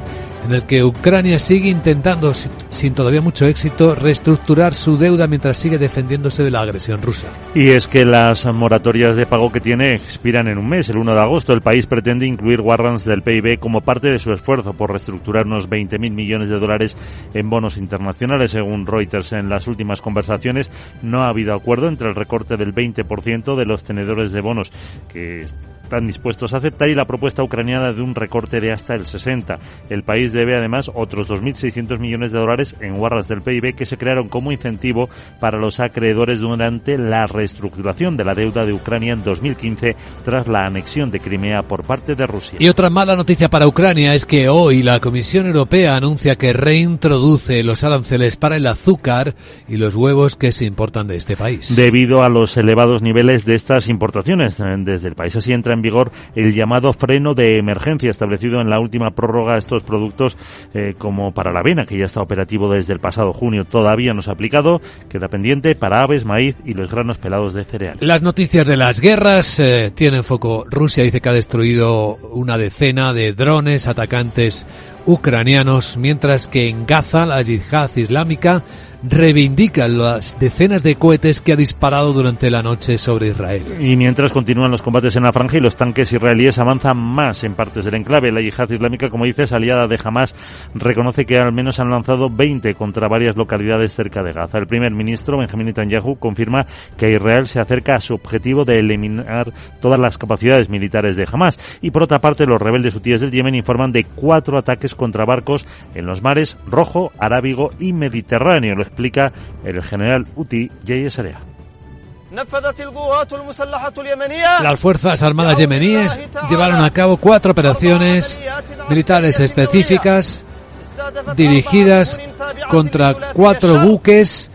en el que Ucrania sigue intentando, sin todavía mucho éxito, reestructurar su deuda mientras sigue defendiéndose de la agresión rusa. Y es que las moratorias de pago que tiene expiran en un mes, el 1 de agosto. El país pretende incluir warrants del PIB como parte de su esfuerzo por reestructurar unos 20.000 millones de dólares en bonos internacionales. Según Reuters, en las últimas conversaciones no ha habido acuerdo entre el recorte del 20% de los tenedores de bonos que están dispuestos a aceptar y la propuesta ucraniana de un recorte de hasta el 60%. El país debe además otros 2.600 millones de dólares en warrants del PIB que se crearon como incentivo para los acreedores durante la reestructuración de la deuda de Ucrania en 2015 tras la anexión de Crimea por parte de Rusia. Y otra mala noticia para Ucrania es que hoy la Comisión Europea anuncia que reintroduce los aranceles para el azúcar y los huevos que se importan de este país. Debido a los elevados niveles de estas importaciones desde el país, así entra en vigor el llamado freno de emergencia establecido en la última prórroga a estos productos como para la avena, que ya está operativo desde el pasado junio. Todavía no se ha aplicado, queda pendiente para aves, maíz y los granos pelados de cereal. Las noticias de las guerras tienen foco. Rusia dice que ha destruido una decena de drones atacantes ucranianos, mientras que en Gaza la Yihad Islámica reivindica las decenas de cohetes que ha disparado durante la noche sobre Israel. Y mientras continúan los combates en la franja y los tanques israelíes avanzan más en partes del enclave, la Yihad Islámica, como dices, aliada de Hamás, reconoce que al menos han lanzado 20 contra varias localidades cerca de Gaza. El primer ministro, Benjamin Netanyahu, confirma que Israel se acerca a su objetivo de eliminar todas las capacidades militares de Hamás. Y por otra parte, los rebeldes hutíes del Yemen informan de 4 ataques contra barcos en los mares Rojo, Arábigo y Mediterráneo. Lo explica el general hutí Yahya Sarea. Las Fuerzas Armadas yemeníes llevaron a cabo 4 operaciones militares específicas dirigidas contra 4 buques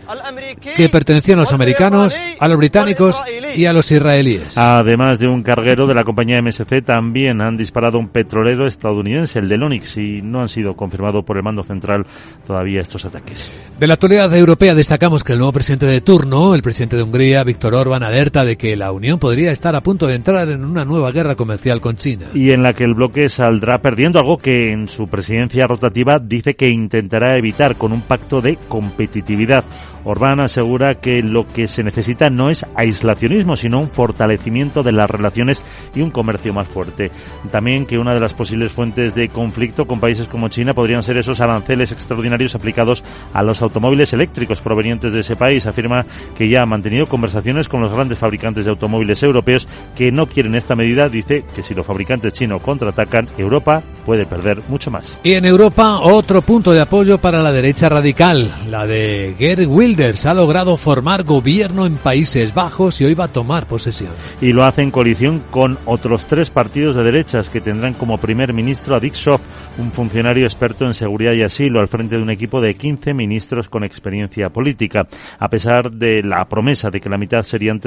que pertenecían a los americanos, a los británicos y a los israelíes. Además de un carguero de la compañía MSC, también han disparado un petrolero estadounidense, el del Onyx, y no han sido confirmados por el mando central todavía estos ataques. De la actualidad europea destacamos que el nuevo presidente de turno, el presidente de Hungría, Viktor Orbán, alerta de que la Unión podría estar a punto de entrar en una nueva guerra comercial con China. Y en la que el bloque saldrá perdiendo, algo que en su presidencia rotativa dice que intentará evitar con un pacto de competitividad. Orbán asegura que lo que se necesita no es aislacionismo, sino un fortalecimiento de las relaciones y un comercio más fuerte. También que una de las posibles fuentes de conflicto con países como China podrían ser esos aranceles extraordinarios aplicados a los automóviles eléctricos provenientes de ese país. Afirma que ya ha mantenido conversaciones con los grandes fabricantes de automóviles europeos que no quieren esta medida. Dice que si los fabricantes chinos contraatacan, Europa puede perder mucho más. Y en Europa, otro punto de apoyo para la derecha radical. La de Geert Wilders ha logrado formar gobierno en Países Bajos y hoy va a tomar posesión. Y lo hace en coalición con otros 3 partidos de derechas que tendrán como primer ministro a Dick Schoof, un funcionario experto en seguridad y asilo, al frente de un equipo de 15 ministros con experiencia política. A pesar de la promesa de que la mitad serían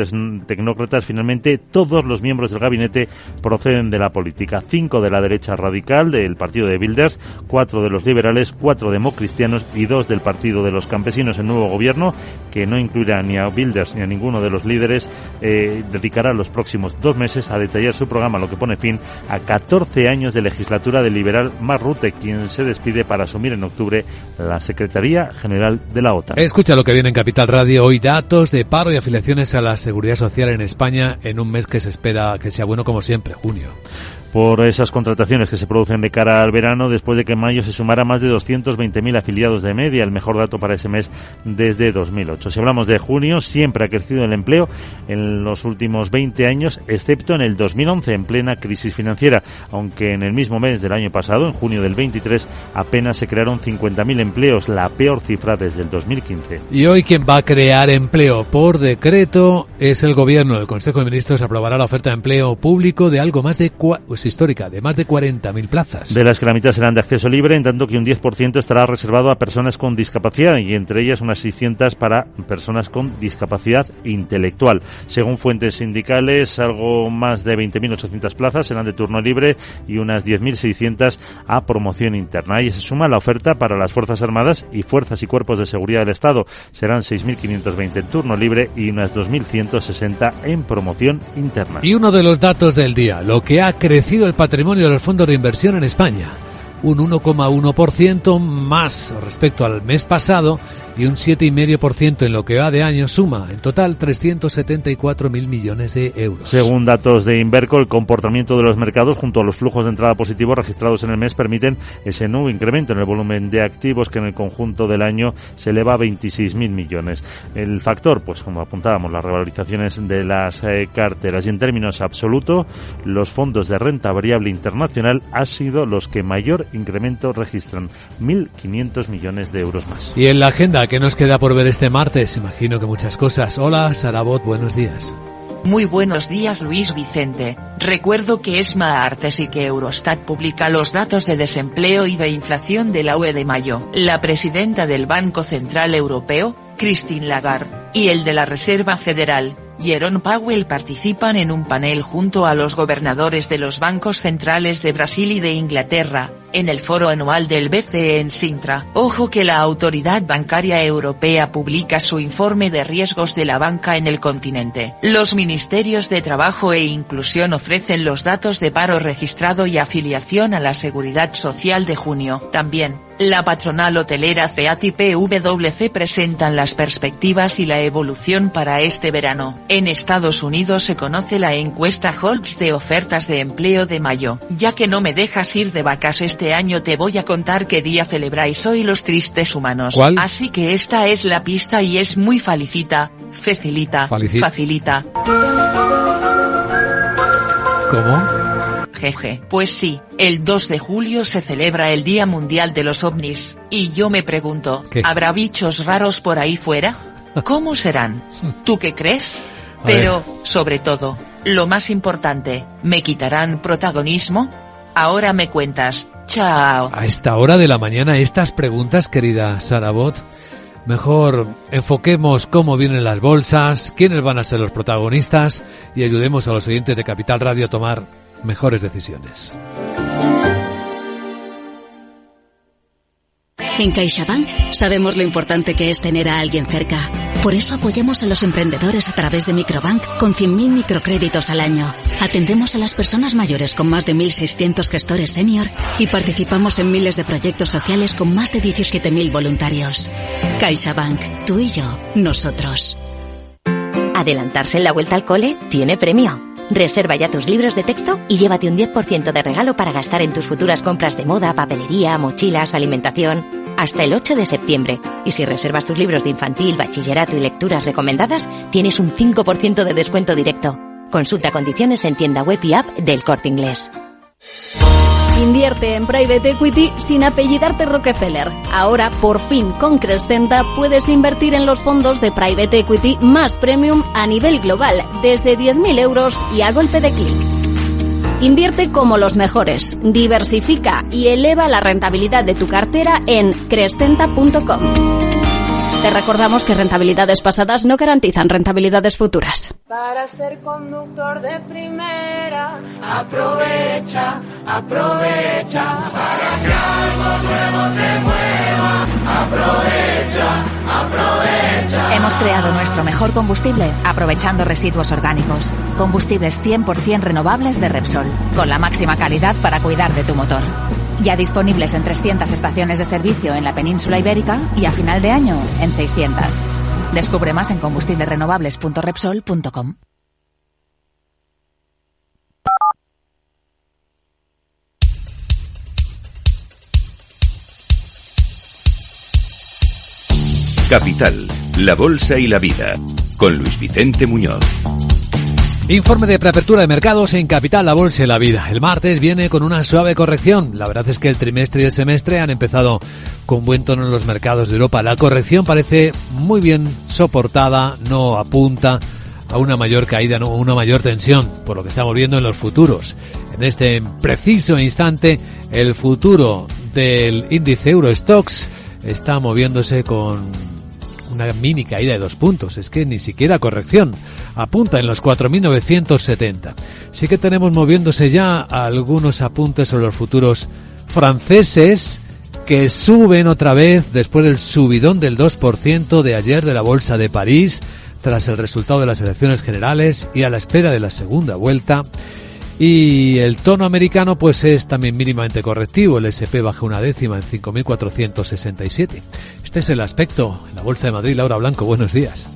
tecnócratas, finalmente todos los miembros del gabinete proceden de la política. 5 de la derecha radical, del partido de Wilders, 4 de los liberales, 4 democristianos y 2 del partido de los campesinos. El nuevo gobierno, que no incluirá ni a Wilders ni a ninguno de los líderes, dedicará los próximos 2 meses a detallar su programa, lo que pone fin a 14 años de legislatura del liberal Mark Rutte, quien se despide para asumir en octubre la Secretaría General de la OTAN. Escucha lo que viene en Capital Radio hoy: datos de paro y afiliaciones a la Seguridad Social en España en un mes que se espera que sea bueno como siempre, junio. Por esas contrataciones que se producen de cara al verano, después de que en mayo se sumara más de 220.000 afiliados de media, el mejor dato para ese mes desde 2008. Si hablamos de junio, siempre ha crecido el empleo en los últimos 20 años, excepto en el 2011, en plena crisis financiera, aunque en el mismo mes del año pasado, en junio del 23, apenas se crearon 50.000 empleos, la peor cifra desde el 2015. Y hoy quien va a crear empleo por decreto es el Gobierno. El Consejo de Ministros aprobará la oferta de empleo público de algo más de histórica, de más de 40.000 plazas. De las que la mitad serán de acceso libre, en tanto que un 10% estará reservado a personas con discapacidad, y entre ellas unas 600 para personas con discapacidad intelectual. Según fuentes sindicales, algo más de 20.800 plazas serán de turno libre y unas 10.600 a promoción interna. Y se suma la oferta para las Fuerzas Armadas y Fuerzas y Cuerpos de Seguridad del Estado. Serán 6.520 en turno libre y unas 2.160 en promoción interna. Y uno de los datos del día, lo que ha crecido el patrimonio de los fondos de inversión en España. Un 1,1% más respecto al mes pasado y un 7,5% en lo que va de año, suma en total 374.000 millones de euros. Según datos de Inverco, el comportamiento de los mercados junto a los flujos de entrada positivos registrados en el mes permiten ese nuevo incremento en el volumen de activos, que en el conjunto del año se eleva a 26.000 millones. El factor, pues como apuntábamos, las revalorizaciones de las carteras, y en términos absolutos, los fondos de renta variable internacional han sido los que mayor incremento registran, 1.500 millones de euros más. Y en la agenda, ¿qué nos queda por ver este martes? Imagino que muchas cosas. Hola, Sarabot, buenos días. Muy buenos días, Luis Vicente. Recuerdo que es martes y que Eurostat publica los datos de desempleo y de inflación de la UE de mayo. La presidenta del Banco Central Europeo, Christine Lagarde, y el de la Reserva Federal, Jerome Powell, participan en un panel junto a los gobernadores de los bancos centrales de Brasil y de Inglaterra, en el foro anual del BCE en Sintra. Ojo que la Autoridad Bancaria Europea publica su informe de riesgos de la banca en el continente. Los ministerios de Trabajo e Inclusión ofrecen los datos de paro registrado y afiliación a la Seguridad Social de junio. También, la patronal hotelera CEAT y PwC presentan las perspectivas y la evolución para este verano. En Estados Unidos se conoce la encuesta Holtz de ofertas de empleo de mayo. Ya que no me dejas ir de vacas este año, te voy a contar qué día celebráis hoy los tristes humanos. ¿Cuál? Así que esta es la pista y es muy facilita. ¿Cómo? Jeje. Pues sí, el 2 de julio se celebra el Día Mundial de los OVNIs, y yo me pregunto, ¿qué? ¿Habrá bichos raros por ahí fuera? ¿Cómo serán? ¿Tú qué crees? Pero, sobre todo, lo más importante, ¿me quitarán protagonismo? Ahora me cuentas. Chao. A esta hora de la mañana estas preguntas, querida Sarabot. Mejor enfoquemos cómo vienen las bolsas, quiénes van a ser los protagonistas y ayudemos a los oyentes de Capital Radio a tomar mejores decisiones. En CaixaBank sabemos lo importante que es tener a alguien cerca. Por eso apoyamos a los emprendedores a través de Microbank con 100.000 microcréditos al año. Atendemos a las personas mayores con más de 1.600 gestores senior y participamos en miles de proyectos sociales con más de 17.000 voluntarios. CaixaBank, tú y yo, nosotros. Adelantarse en la vuelta al cole tiene premio. Reserva ya tus libros de texto y llévate un 10% de regalo para gastar en tus futuras compras de moda, papelería, mochilas, alimentación. Hasta el 8 de septiembre. Y si reservas tus libros de infantil, bachillerato y lecturas recomendadas, tienes un 5% de descuento directo. Consulta condiciones en tienda web y app del Corte Inglés. Invierte en Private Equity sin apellidarte Rockefeller. Ahora, por fin, con Crescenta puedes invertir en los fondos de Private Equity más premium a nivel global, desde 10.000 euros y a golpe de clic. Invierte como los mejores, diversifica y eleva la rentabilidad de tu cartera en crescenta.com. Te recordamos que rentabilidades pasadas no garantizan rentabilidades futuras. Para ser conductor de primera, aprovecha, aprovecha, para que algo nuevo te mueva, aprovecha, aprovecha. Hemos creado nuestro mejor combustible aprovechando residuos orgánicos. Combustibles 100% renovables de Repsol, con la máxima calidad para cuidar de tu motor. Ya disponibles en 300 estaciones de servicio en la península ibérica y a final de año en 600. Descubre más en combustiblesrenovables.repsol.com. Capital, la bolsa y la vida, con Luis Vicente Muñoz. Informe de preapertura de mercados en Capital, la bolsa y la vida. El martes viene con una suave corrección. La verdad es que el trimestre y el semestre han empezado con buen tono en los mercados de Europa. La corrección parece muy bien soportada, no apunta a una mayor caída, no a una mayor tensión, por lo que estamos viendo en los futuros. En este preciso instante, el futuro del índice Eurostoxx está moviéndose con una mini caída de 2 puntos, es que ni siquiera corrección, apunta en los 4.970. Sí que tenemos moviéndose ya algunos apuntes sobre los futuros franceses que suben otra vez después del subidón del 2% de ayer de la Bolsa de París, tras el resultado de las elecciones generales y a la espera de la segunda vuelta. Y el tono americano pues es también mínimamente correctivo. El S&P baja 0,1 en 5.467. Este es el aspecto en la Bolsa de Madrid. Laura Blanco, buenos días.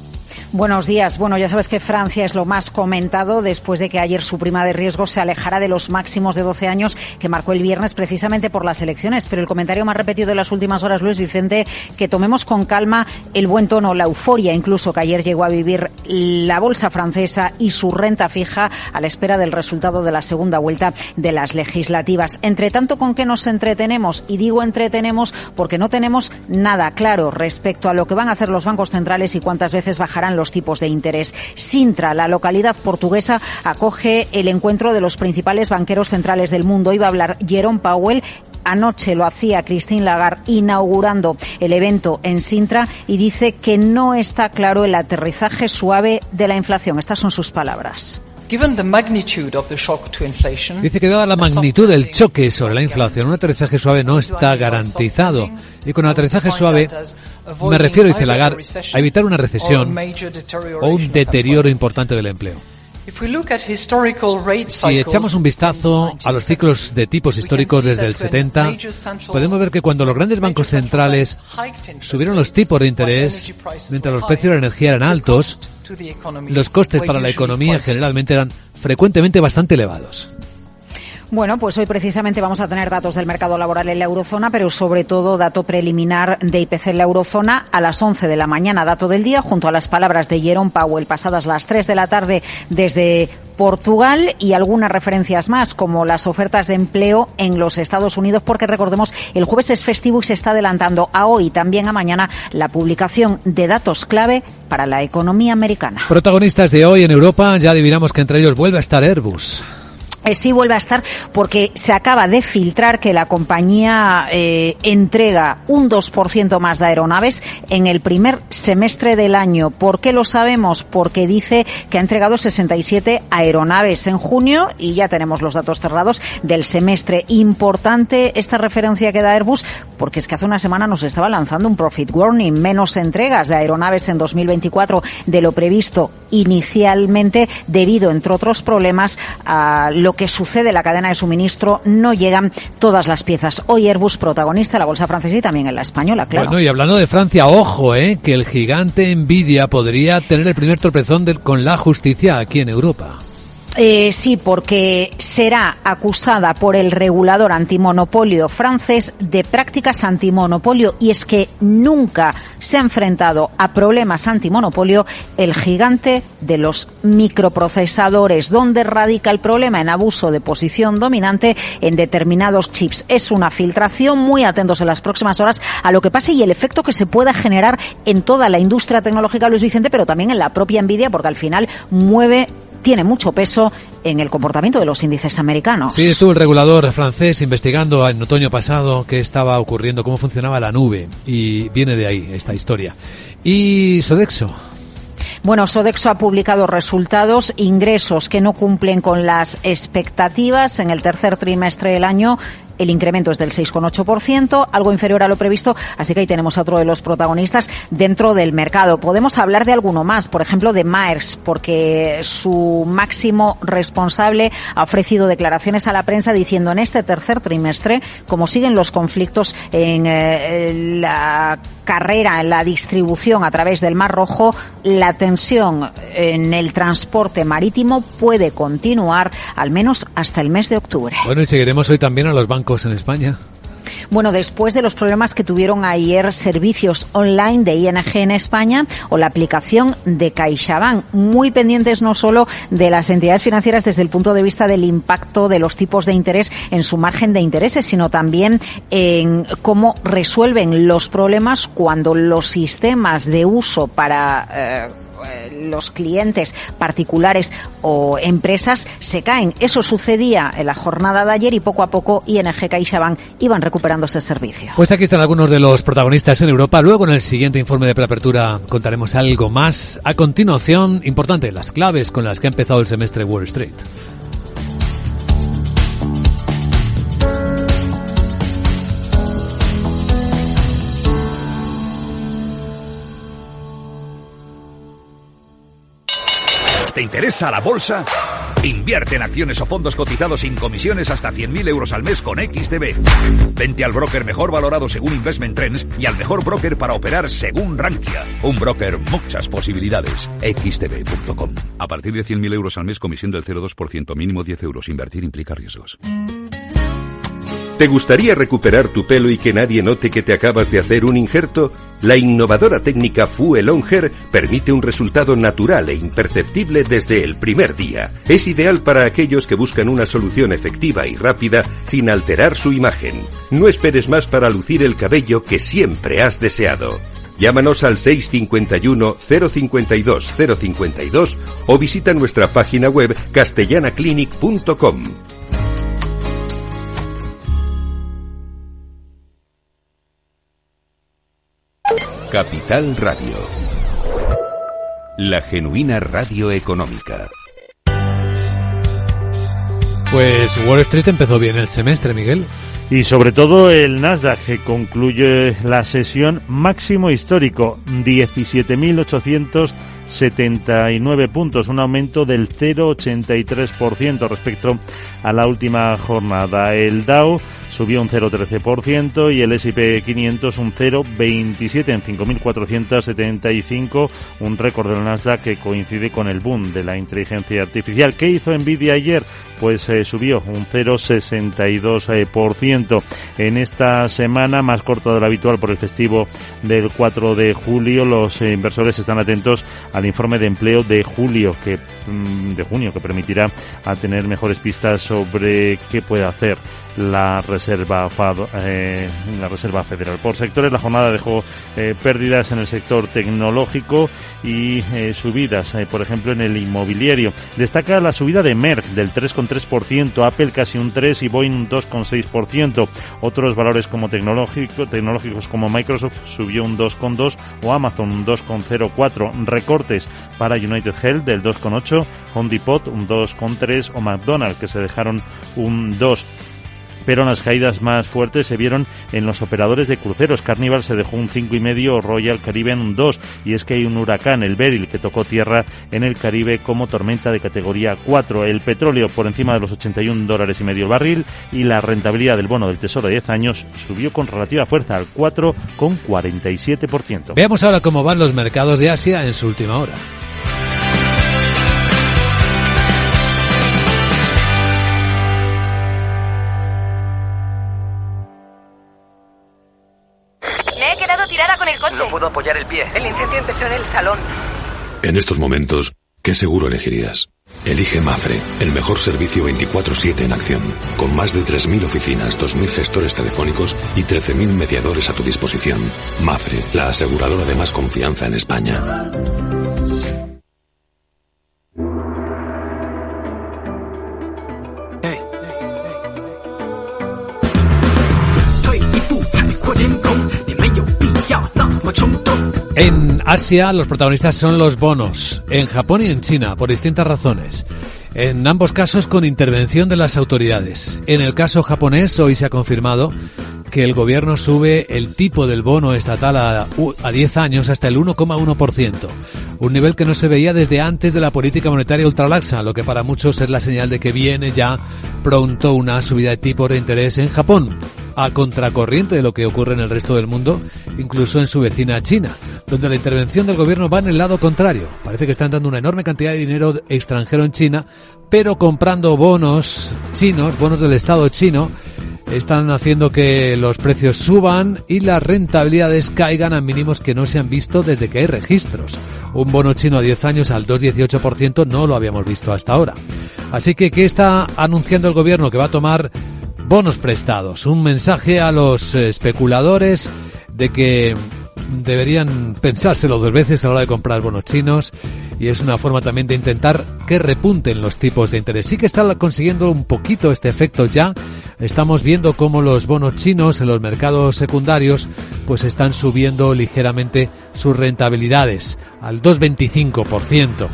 Buenos días. Bueno, ya sabes que Francia es lo más comentado después de que ayer su prima de riesgo se alejara de los máximos de 12 años que marcó el viernes precisamente por las elecciones. Pero el comentario más repetido de las últimas horas, Luis Vicente, que tomemos con calma el buen tono, la euforia incluso que ayer llegó a vivir la bolsa francesa y su renta fija a la espera del resultado de la segunda vuelta de las legislativas. Entre tanto, ¿con qué nos entretenemos? Y digo entretenemos porque no tenemos nada claro respecto a lo que van a hacer los bancos centrales y cuántas veces bajarán los tipos de interés. Sintra, la localidad portuguesa, acoge el encuentro de los principales banqueros centrales del mundo. Iba a hablar Jerome Powell. Anoche lo hacía Christine Lagarde inaugurando el evento en Sintra y dice que no está claro el aterrizaje suave de la inflación. Estas son sus palabras. Dice que dada la magnitud del choque sobre la inflación, un aterrizaje suave no está garantizado. Y con el aterrizaje suave me refiero, dice Lagarde, a evitar una recesión o un deterioro importante del empleo. Si echamos un vistazo a los ciclos de tipos históricos desde el 70, podemos ver que cuando los grandes bancos centrales subieron los tipos de interés, mientras los precios de la energía eran altos, los costes para la economía generalmente eran frecuentemente bastante elevados. Bueno, pues hoy precisamente vamos a tener datos del mercado laboral en la eurozona, pero sobre todo dato preliminar de IPC en la eurozona a las 11 de la mañana, dato del día, junto a las palabras de Jerome Powell pasadas las 3 de la tarde desde Portugal y algunas referencias más, como las ofertas de empleo en los Estados Unidos, porque recordemos, el jueves es festivo y se está adelantando a hoy y también a mañana la publicación de datos clave para la economía americana. Protagonistas de hoy en Europa, ya adivinamos que entre ellos vuelve a estar Airbus. Sí, vuelve a estar porque se acaba de filtrar que la compañía entrega un 2% más de aeronaves en el primer semestre del año. ¿Por qué lo sabemos? Porque dice que ha entregado 67 aeronaves en junio y ya tenemos los datos cerrados del semestre. Importante esta referencia que da Airbus porque es que hace una semana nos estaba lanzando un profit warning, menos entregas de aeronaves en 2024 de lo previsto inicialmente debido, entre otros problemas, a lo que sucede en la cadena de suministro, no llegan todas las piezas. Hoy Airbus protagonista en la bolsa francesa y también en la española, claro. Bueno, y hablando de Francia, ojo, que el gigante Nvidia podría tener el primer tropezón con la justicia aquí en Europa. Sí, porque será acusada por el regulador antimonopolio francés de prácticas antimonopolio, y es que nunca se ha enfrentado a problemas antimonopolio el gigante de los microprocesadores. ¿Dónde radica el problema? En abuso de posición dominante en determinados chips. Es una filtración, muy atentos en las próximas horas a lo que pase y el efecto que se pueda generar en toda la industria tecnológica, Luis Vicente, pero también en la propia Nvidia, porque al final tiene mucho peso en el comportamiento de los índices americanos. Sí, estuvo el regulador francés investigando en otoño pasado qué estaba ocurriendo, cómo funcionaba la nube, y viene de ahí esta historia. ¿Y Sodexo? Bueno, Sodexo ha publicado resultados, ingresos que no cumplen con las expectativas en el tercer trimestre del año. El incremento es del 6,8%, algo inferior a lo previsto, así que ahí tenemos a otro de los protagonistas dentro del mercado. Podemos hablar de alguno más, por ejemplo de Maersk, porque su máximo responsable ha ofrecido declaraciones a la prensa diciendo en este tercer trimestre, como siguen los conflictos en la carrera, en la distribución a través del Mar Rojo, la tensión en el transporte marítimo puede continuar al menos hasta el mes de octubre. Bueno, y seguiremos hoy también a los bancos en España. Bueno, después de los problemas que tuvieron ayer servicios online de ING en España o la aplicación de CaixaBank, muy pendientes no solo de las entidades financieras desde el punto de vista del impacto de los tipos de interés en su margen de intereses, sino también en cómo resuelven los problemas cuando los sistemas de uso para los clientes particulares o empresas se caen. Eso sucedía en la jornada de ayer y poco a poco ING, CaixaBank iban recuperando ese servicio. Pues aquí están algunos de los protagonistas en Europa. Luego en el siguiente informe de preapertura contaremos algo más. A continuación, importante, las claves con las que ha empezado el semestre Wall Street. ¿Te interesa la bolsa? Invierte en acciones o fondos cotizados sin comisiones hasta 100.000 euros al mes con XTB. Vente al broker mejor valorado según Investment Trends y al mejor broker para operar según Rankia. Un broker, muchas posibilidades. XTB.com. A partir de 100.000 euros al mes, comisión del 0,2%, mínimo 10 euros. Invertir implica riesgos. ¿Te gustaría recuperar tu pelo y que nadie note que te acabas de hacer un injerto? La innovadora técnica Fuel On Hair permite un resultado natural e imperceptible desde el primer día. Es ideal para aquellos que buscan una solución efectiva y rápida sin alterar su imagen. No esperes más para lucir el cabello que siempre has deseado. Llámanos al 651 052 052 o visita nuestra página web castellanaclinic.com. Capital Radio, la genuina radio económica. Pues Wall Street empezó bien el semestre, Miguel. Y sobre todo el Nasdaq, que concluye la sesión máximo histórico, 17.879 puntos, un aumento del 0,83% respecto a la última jornada. El Dow subió un 0,13% y el S&P 500 un 0,27 en 5.475, un récord del Nasdaq que coincide con el boom de la inteligencia artificial. ¿Qué hizo Nvidia ayer? Pues subió un 0,62%. En esta semana más corta de lo habitual por el festivo del 4 de julio, los inversores están atentos al informe de empleo de junio, que permitirá a tener mejores pistas sobre qué puede hacer la Reserva Federal. Por sectores, la jornada dejó pérdidas en el sector tecnológico y subidas, por ejemplo, en el inmobiliario. Destaca la subida de Merck del 3,3%, Apple casi un 3% y Boeing un 2,6%. Otros valores como tecnológicos como Microsoft subió un 2,2% o Amazon un 2,04%. Recortes para United Health del 2,8%, Home Depot un 2,3% o McDonald's, que se dejaron un 2%. Pero las caídas más fuertes se vieron en los operadores de cruceros. Carnival se dejó un 5,5%, Royal Caribbean un 2%, y es que hay un huracán, el Beryl, que tocó tierra en el Caribe como tormenta de categoría 4. El petróleo por encima de los $81.50 el barril, y la rentabilidad del bono del Tesoro de 10 años subió con relativa fuerza al 4,47%. Veamos ahora cómo van los mercados de Asia en su última hora. No puedo apoyar el pie. El incendio empezó en el salón. En estos momentos, ¿qué seguro elegirías? Elige Mapfre, el mejor servicio 24/7 en acción, con más de 3.000 oficinas, 2.000 gestores telefónicos y 13.000 mediadores a tu disposición. Mapfre, la aseguradora de más confianza en España. En Asia, los protagonistas son los bonos, en Japón y en China, por distintas razones. En ambos casos con intervención de las autoridades. En el caso japonés, hoy se ha confirmado que el gobierno sube el tipo del bono estatal a 10 años hasta el 1,1%, un nivel que no se veía desde antes de la política monetaria ultralaxa, lo que para muchos es la señal de que viene ya pronto una subida de tipos de interés en Japón, a contracorriente de lo que ocurre en el resto del mundo, incluso en su vecina China, donde la intervención del gobierno va en el lado contrario. Parece que está entrando una enorme cantidad de dinero extranjero en China, pero comprando bonos chinos, bonos del Estado chino, están haciendo que los precios suban y las rentabilidades caigan a mínimos que no se han visto desde que hay registros. Un bono chino a 10 años al 2,18% no lo habíamos visto hasta ahora. Así que, ¿qué está anunciando el gobierno? Que va a tomar bonos prestados. Un mensaje a los especuladores de que deberían pensárselo 2 veces a la hora de comprar bonos chinos, y es una forma también de intentar que repunten los tipos de interés. Sí que está consiguiendo un poquito este efecto ya. Estamos viendo cómo los bonos chinos en los mercados secundarios pues están subiendo ligeramente sus rentabilidades al 2,25%.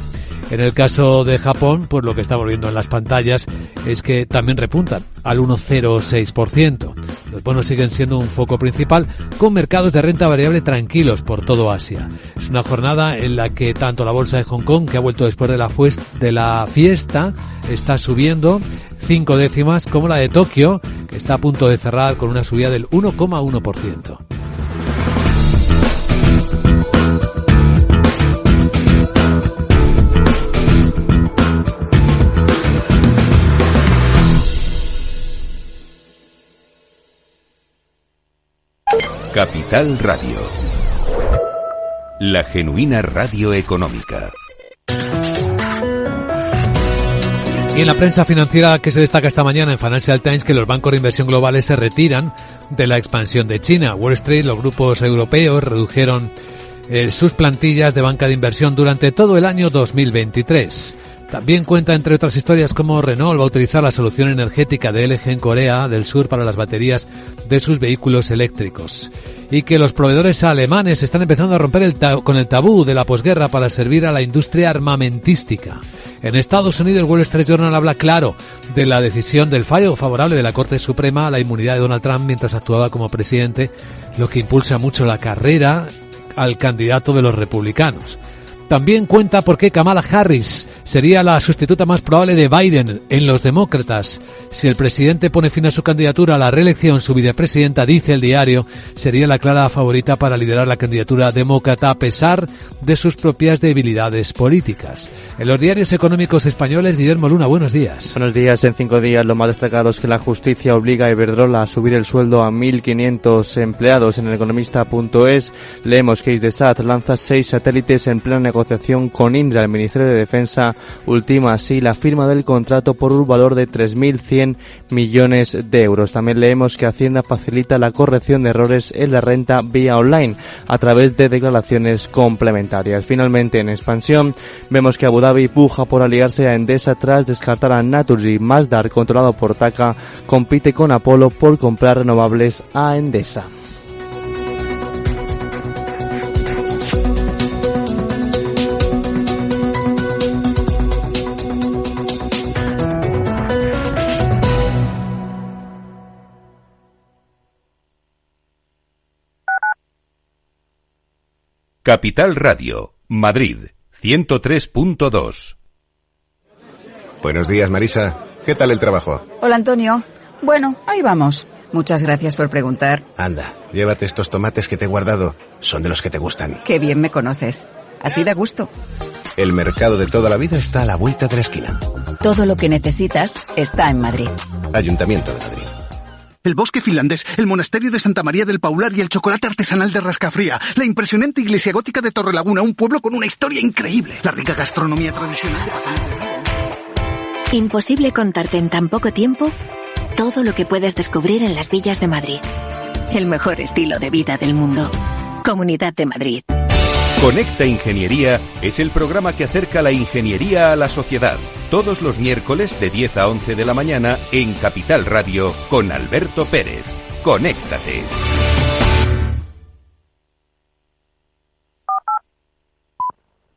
En el caso de Japón, pues lo que estamos viendo en las pantallas es que también repuntan al 1,06%. Los bonos siguen siendo un foco principal, con mercados de renta variable tranquilos por todo Asia. Es una jornada en la que tanto la bolsa de Hong Kong, que ha vuelto después de la fiesta, está subiendo 5 décimas, como la de Tokio, que está a punto de cerrar con una subida del 1,1%. Capital Radio, la genuina radio económica. Y en la prensa financiera, que se destaca esta mañana en Financial Times, que los bancos de inversión globales se retiran de la expansión de China. Wall Street, los grupos europeos redujeron sus plantillas de banca de inversión durante todo el año 2023. También cuenta, entre otras historias, cómo Renault va a utilizar la solución energética de LG en Corea del Sur para las baterías de sus vehículos eléctricos. Y que los proveedores alemanes están empezando a romper con el tabú de la posguerra para servir a la industria armamentística. En Estados Unidos, el Wall Street Journal habla claro de la decisión del fallo favorable de la Corte Suprema a la inmunidad de Donald Trump mientras actuaba como presidente, lo que impulsa mucho la carrera al candidato de los republicanos. También cuenta por qué Kamala Harris sería la sustituta más probable de Biden en los demócratas. Si el presidente pone fin a su candidatura a la reelección, su vicepresidenta, dice el diario, sería la clara favorita para liderar la candidatura demócrata a pesar de sus propias debilidades políticas. En los diarios económicos españoles, Guillermo Luna, buenos días. Buenos días. En 5 días lo más destacado es que la justicia obliga a Iberdrola a subir el sueldo a 1.500 empleados. En el economista.es leemos que Hisdesat lanza 6 satélites en plena negociación con Indra. El Ministerio de Defensa ultima así la firma del contrato por un valor de 3.100 millones de euros. También leemos que Hacienda facilita la corrección de errores en la renta vía online a través de declaraciones complementarias. Finalmente, en expansión, vemos que Abu Dhabi puja por aliarse a Endesa tras descartar a Naturgy. Masdar, controlado por TAQA, compite con Apollo por comprar renovables a Endesa. Capital Radio, Madrid, 103.2. Buenos días, Marisa. ¿Qué tal el trabajo? Hola, Antonio. Bueno, ahí vamos. Muchas gracias por preguntar. Anda, llévate estos tomates que te he guardado. Son de los que te gustan. Qué bien me conoces. Así da gusto. El mercado de toda la vida está a la vuelta de la esquina. Todo lo que necesitas está en Madrid. Ayuntamiento de Madrid. el bosque finlandés, el monasterio de Santa María del Paular y el chocolate artesanal de Rascafría, la impresionante iglesia gótica de Torrelaguna, un pueblo con una historia increíble, la rica gastronomía tradicional de Patagones. Imposible contarte en tan poco tiempo todo lo que puedes descubrir en las villas de Madrid. El mejor estilo de vida del mundo. Comunidad de Madrid. Conecta Ingeniería es el programa que acerca la ingeniería a la sociedad. Todos los miércoles de 10 a 11 de la mañana en Capital Radio con Alberto Pérez. Conéctate.